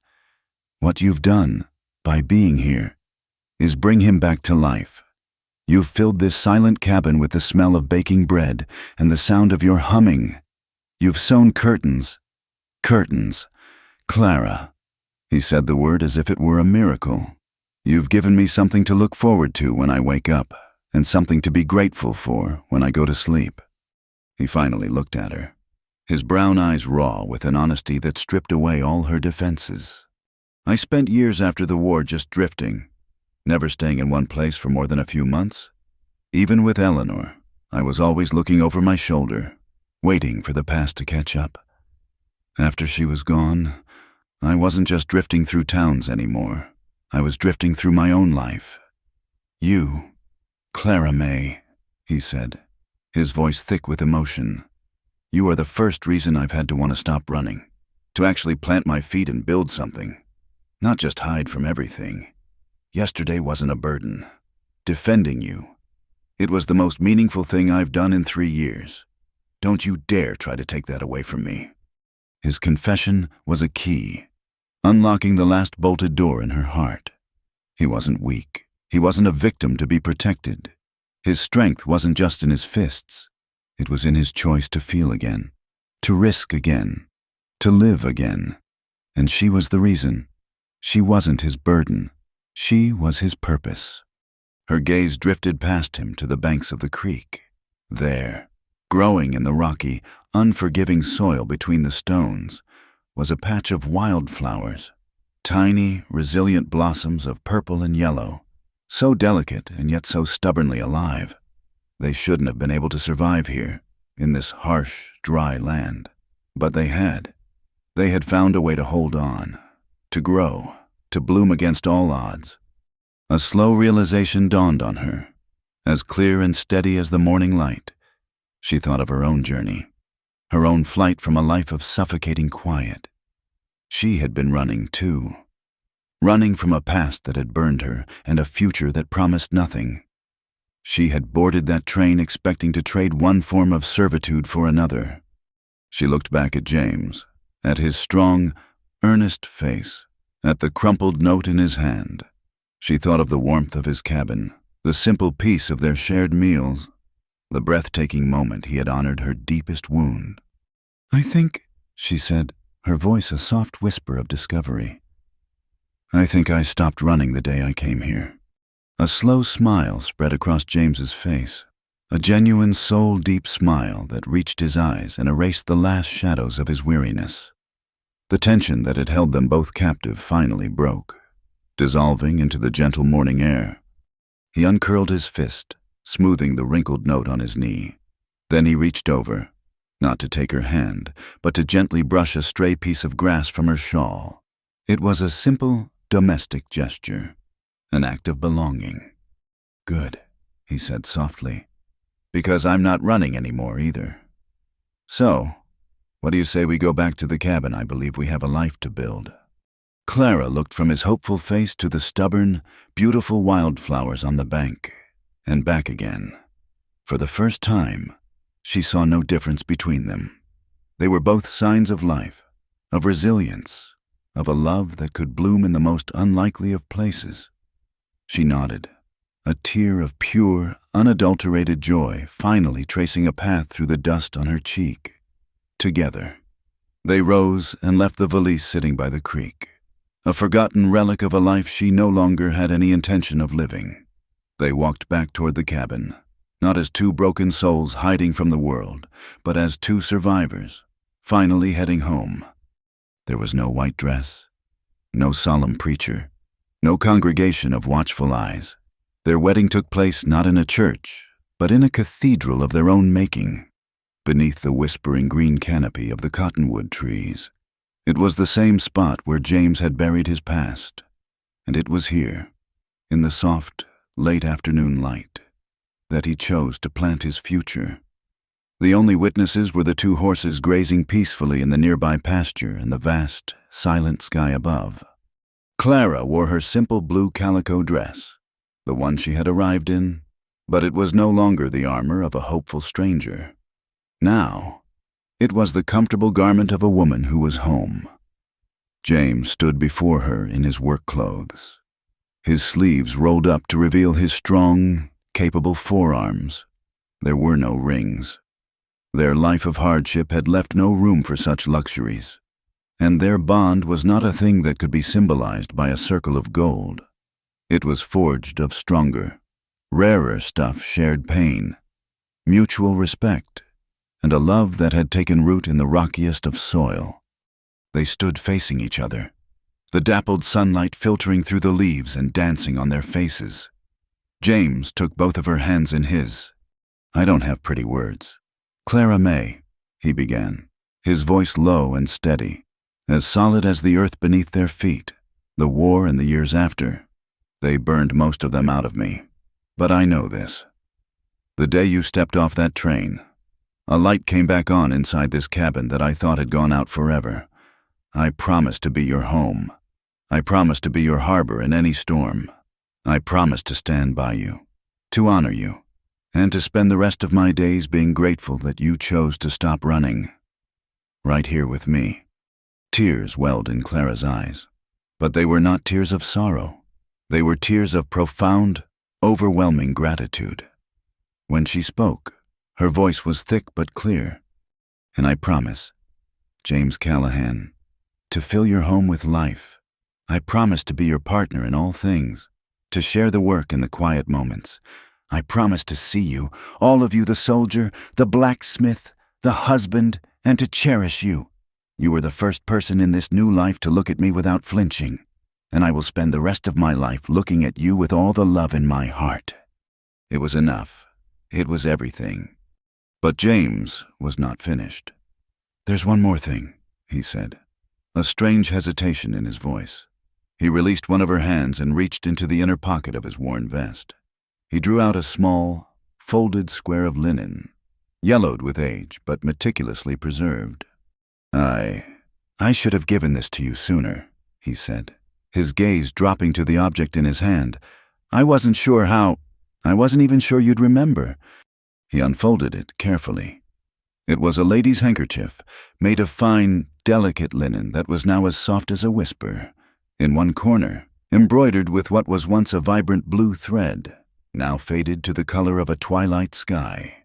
What you've done, by being here, is bring him back to life. You've filled this silent cabin with the smell of baking bread and the sound of your humming. You've sewn curtains. Curtains. Clara. He said the word as if it were a miracle. You've given me something to look forward to when I wake up, and something to be grateful for when I go to sleep. He finally looked at her, his brown eyes raw with an honesty that stripped away all her defenses. I spent years after the war just drifting, never staying in one place for more than a few months. Even with Eleanor, I was always looking over my shoulder, waiting for the past to catch up. After she was gone, I wasn't just drifting through towns anymore. I was drifting through my own life. You, Clara May, he said, his voice thick with emotion. You are the first reason I've had to want to stop running, to actually plant my feet and build something, not just hide from everything. Yesterday wasn't a burden. Defending you. It was the most meaningful thing I've done in 3 years. Don't you dare try to take that away from me. His confession was a key, unlocking the last bolted door in her heart. He wasn't weak. He wasn't a victim to be protected. His strength wasn't just in his fists. It was in his choice to feel again, to risk again, to live again. And she was the reason. She wasn't his burden. She was his purpose. Her gaze drifted past him to the banks of the creek. There, growing in the rocky, unforgiving soil between the stones, was a patch of wildflowers, tiny, resilient blossoms of purple and yellow, so delicate and yet so stubbornly alive. They shouldn't have been able to survive here, in this harsh, dry land. But they had. They had found a way to hold on, to grow, to bloom against all odds. A slow realization dawned on her, as clear and steady as the morning light. She thought of her own journey, her own flight from a life of suffocating quiet. She had been running too, running from a past that had burned her and a future that promised nothing. She had boarded that train expecting to trade one form of servitude for another. She looked back at James, at his strong, earnest face, at the crumpled note in his hand. She thought of the warmth of his cabin, the simple peace of their shared meals, the breathtaking moment he had honored her deepest wound. "I think," she said, her voice a soft whisper of discovery, "I think I stopped running the day I came here." A slow smile spread across James's face, a genuine soul-deep smile that reached his eyes and erased the last shadows of his weariness. The tension that had held them both captive finally broke, dissolving into the gentle morning air. He uncurled his fist, smoothing the wrinkled note on his knee. Then he reached over, not to take her hand, but to gently brush a stray piece of grass from her shawl. It was a simple, domestic gesture, an act of belonging. "Good," he said softly, "because I'm not running anymore either. So, what do you say we go back to the cabin? I believe we have a life to build." Clara looked from his hopeful face to the stubborn, beautiful wildflowers on the bank, and back again. For the first time, she saw no difference between them. They were both signs of life, of resilience, of a love that could bloom in the most unlikely of places. She nodded, a tear of pure, unadulterated joy finally tracing a path through the dust on her cheek. Together, they rose and left the valise sitting by the creek, a forgotten relic of a life she no longer had any intention of living. They walked back toward the cabin, not as two broken souls hiding from the world, but as two survivors, finally heading home. There was no white dress, no solemn preacher, no congregation of watchful eyes. Their wedding took place not in a church, but in a cathedral of their own making, beneath the whispering green canopy of the cottonwood trees. It was the same spot where James had buried his past, and it was here, in the soft, late afternoon light, that he chose to plant his future. The only witnesses were the two horses grazing peacefully in the nearby pasture and the vast, silent sky above. Clara wore her simple blue calico dress, the one she had arrived in, but it was no longer the armor of a hopeful stranger. Now, it was the comfortable garment of a woman who was home. James stood before her in his work clothes, His sleeves rolled up to reveal his strong, capable forearms. There were no rings. Their life of hardship had left no room for such luxuries, and their bond was not a thing that could be symbolized by a circle of gold. It was forged of stronger, rarer stuff, shared pain, mutual respect, and a love that had taken root in the rockiest of soil. They stood facing each other, the dappled sunlight filtering through the leaves and dancing on their faces. James took both of her hands in his. "I don't have pretty words. Clara May," he began, his voice low and steady, as solid as the earth beneath their feet. "The war and the years after, they burned most of them out of me. But I know this. The day you stepped off that train, a light came back on inside this cabin that I thought had gone out forever. I promised to be your home. I promised to be your harbor in any storm. I promised to stand by you, to honor you, and to spend the rest of my days being grateful that you chose to stop running. Right here with me." Tears welled in Clara's eyes, but they were not tears of sorrow. They were tears of profound, overwhelming gratitude. When she spoke, her voice was thick but clear. "And I promise, James Callahan, to fill your home with life. I promise to be your partner in all things, to share the work in the quiet moments. I promise to see you, all of you, the soldier, the blacksmith, the husband, and to cherish you. You are the first person in this new life to look at me without flinching, and I will spend the rest of my life looking at you with all the love in my heart." It was enough. It was everything. But James was not finished. "There's one more thing," he said, a strange hesitation in his voice. He released one of her hands and reached into the inner pocket of his worn vest. He drew out a small, folded square of linen, yellowed with age but meticulously preserved. I should have given this to you sooner," he said, his gaze dropping to the object in his hand. I wasn't even sure you'd remember." He unfolded it carefully. It was a lady's handkerchief, made of fine, delicate linen that was now as soft as a whisper. In one corner, embroidered with what was once a vibrant blue thread, now faded to the color of a twilight sky,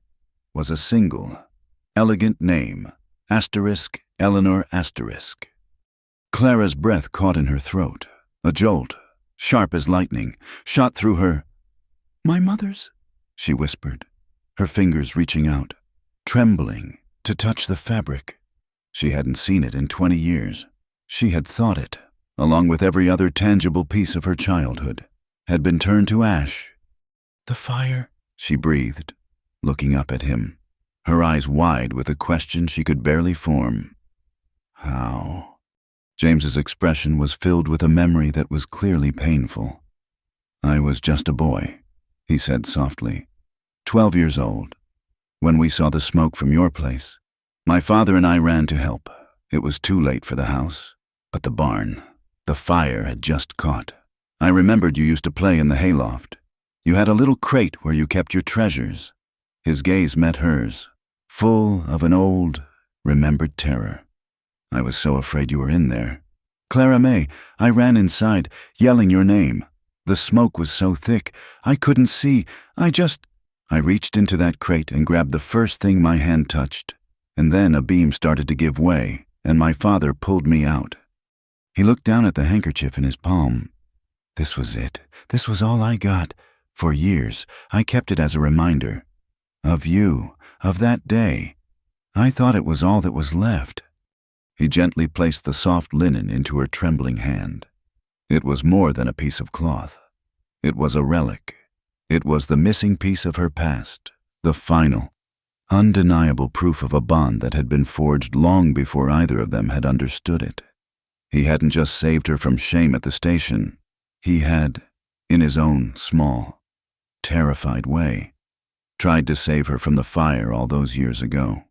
was a single, elegant name, Eleanor *. Clara's breath caught in her throat. A jolt, sharp as lightning, shot through her. "My mother's," she whispered, her fingers reaching out, trembling, to touch the fabric. She hadn't seen it in 20 years. She had thought it, along with every other tangible piece of her childhood, had been turned to ash. "The fire," she breathed, looking up at him, her eyes wide with a question she could barely form. "How?" James's expression was filled with a memory that was clearly painful. "I was just a boy," he said softly, 12 years old, when we saw the smoke from your place. My father and I ran to help. It was too late for the house, but the barn, the fire had just caught. I remembered you used to play in the hayloft. You had a little crate where you kept your treasures." His gaze met hers, full of an old, remembered terror. "I was so afraid you were in there. Clara May, I ran inside, yelling your name. The smoke was so thick, I couldn't see. I reached into that crate and grabbed the first thing my hand touched, and then a beam started to give way, and my father pulled me out." He looked down at the handkerchief in his palm. "This was it. This was all I got. For years, I kept it as a reminder. Of you, of that day. I thought it was all that was left." He gently placed the soft linen into her trembling hand. It was more than a piece of cloth. It was a relic. It was the missing piece of her past, the final, undeniable proof of a bond that had been forged long before either of them had understood it. He hadn't just saved her from shame at the station. He had, in his own small, terrified way, tried to save her from the fire all those years ago.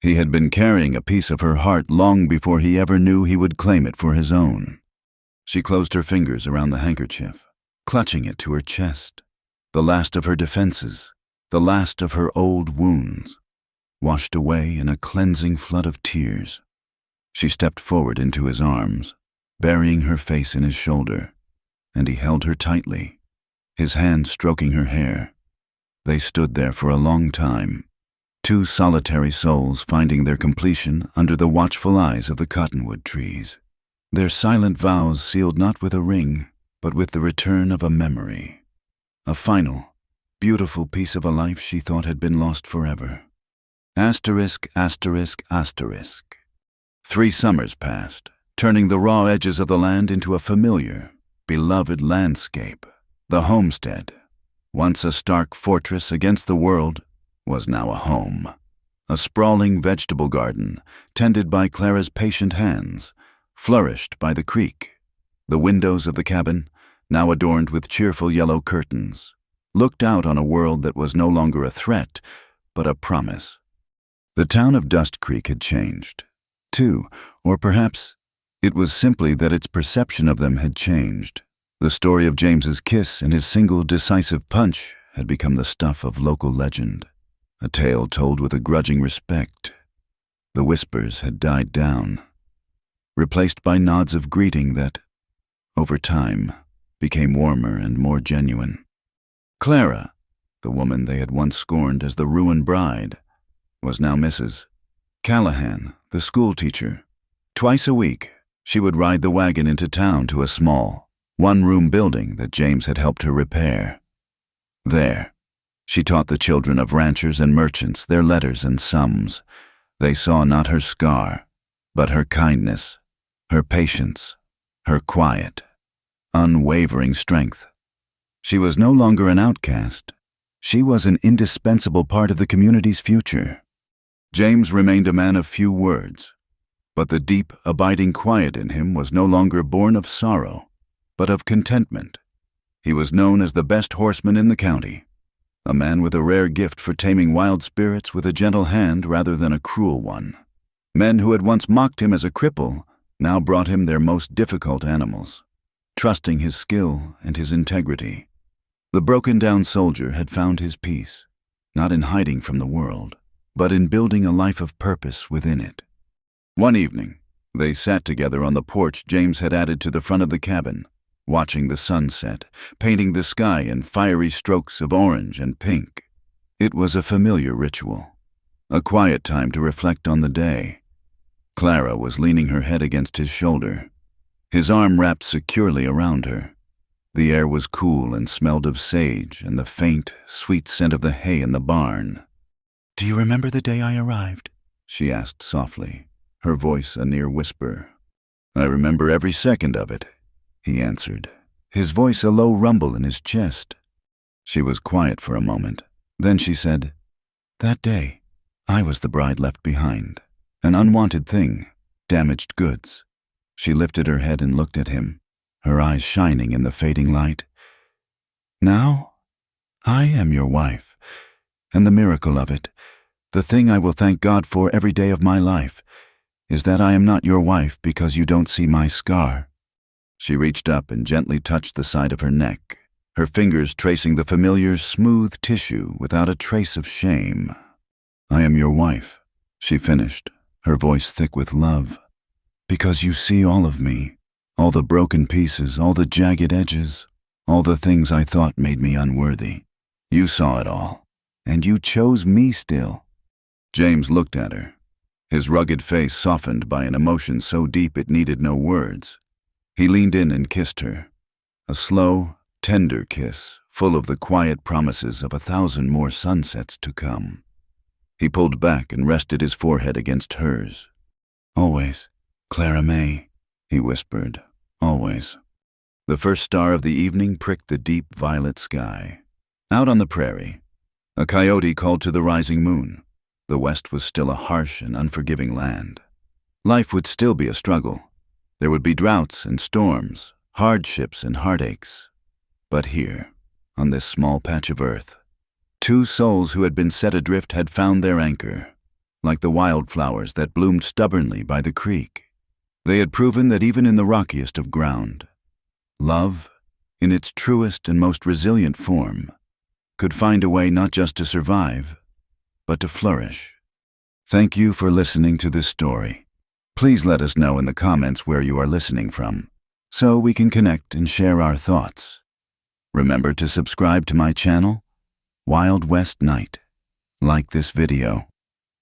He had been carrying a piece of her heart long before he ever knew he would claim it for his own. She closed her fingers around the handkerchief, clutching it to her chest. The last of her defenses, the last of her old wounds, washed away in a cleansing flood of tears. She stepped forward into his arms, burying her face in his shoulder. and he held her tightly, his hand stroking her hair. They stood there for a long time, two solitary souls finding their completion under the watchful eyes of the cottonwood trees. Their silent vows sealed not with a ring, but with the return of a memory. A final, beautiful piece of a life she thought had been lost forever. Asterisk, asterisk, asterisk. 3 summers passed, turning the raw edges of the land into a familiar, beloved landscape. The homestead, once a stark fortress against the world, was now a home. A sprawling vegetable garden, tended by Clara's patient hands, flourished by the creek. The windows of the cabin, now adorned with cheerful yellow curtains, looked out on a world that was no longer a threat, but a promise. The town of Dust Creek had changed, too, or perhaps it was simply that its perception of them had changed. The story of James's kiss and his single decisive punch had become the stuff of local legend, a tale told with a grudging respect. The whispers had died down, replaced by nods of greeting that, over time, became warmer and more genuine. Clara, the woman they had once scorned as the ruined bride, was now Mrs. Callahan, the schoolteacher. Twice a week, she would ride the wagon into town to a small, one-room building that James had helped her repair. There, she taught the children of ranchers and merchants their letters and sums. They saw not her scar, but her kindness, her patience, her quiet, unwavering strength. She was no longer an outcast. She was an indispensable part of the community's future. James remained a man of few words, but the deep, abiding quiet in him was no longer born of sorrow, but of contentment. He was known as the best horseman in the county, a man with a rare gift for taming wild spirits with a gentle hand rather than a cruel one. Men who had once mocked him as a cripple now brought him their most difficult animals, trusting his skill and his integrity. The broken-down soldier had found his peace, not in hiding from the world, but in building a life of purpose within it. One evening, they sat together on the porch James had added to the front of the cabin, watching the sunset, painting the sky in fiery strokes of orange and pink. It was a familiar ritual, a quiet time to reflect on the day. Clara was leaning her head against his shoulder, his arm wrapped securely around her. The air was cool and smelled of sage and the faint, sweet scent of the hay in the barn. "Do you remember the day I arrived?" she asked softly, her voice a near whisper. "I remember every second of it," he answered, his voice a low rumble in his chest. She was quiet for a moment. Then she said, "That day, I was the bride left behind, an unwanted thing, damaged goods." She lifted her head and looked at him, her eyes shining in the fading light. "Now, I am your wife, and the miracle of it, the thing I will thank God for every day of my life, is that I am not your wife because you don't see my scar." She reached up and gently touched the side of her neck, her fingers tracing the familiar, smooth tissue without a trace of shame. "I am your wife," she finished, her voice thick with love, "because you see all of me, all the broken pieces, all the jagged edges, all the things I thought made me unworthy. You saw it all, and you chose me still." James looked at her, his rugged face softened by an emotion so deep it needed no words. He leaned in and kissed her, a slow, tender kiss, full of the quiet promises of 1,000 more sunsets to come. He pulled back and rested his forehead against hers. "Always, Clara May," he whispered, "always." The first star of the evening pricked the deep violet sky. Out on the prairie, a coyote called to the rising moon. The west was still a harsh and unforgiving land. Life would still be a struggle. There would be droughts and storms, hardships and heartaches. But here, on this small patch of earth, two souls who had been set adrift had found their anchor, like the wildflowers that bloomed stubbornly by the creek. They had proven that even in the rockiest of ground, love, in its truest and most resilient form, could find a way not just to survive, but to flourish. Thank you for listening to this story. Please let us know in the comments where you are listening from. so we can connect and share our thoughts. Remember to subscribe to my channel, Wild West Night. Like this video,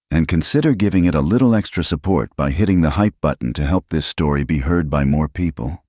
and consider giving it a little extra support by hitting the hype button to help this story be heard by more people.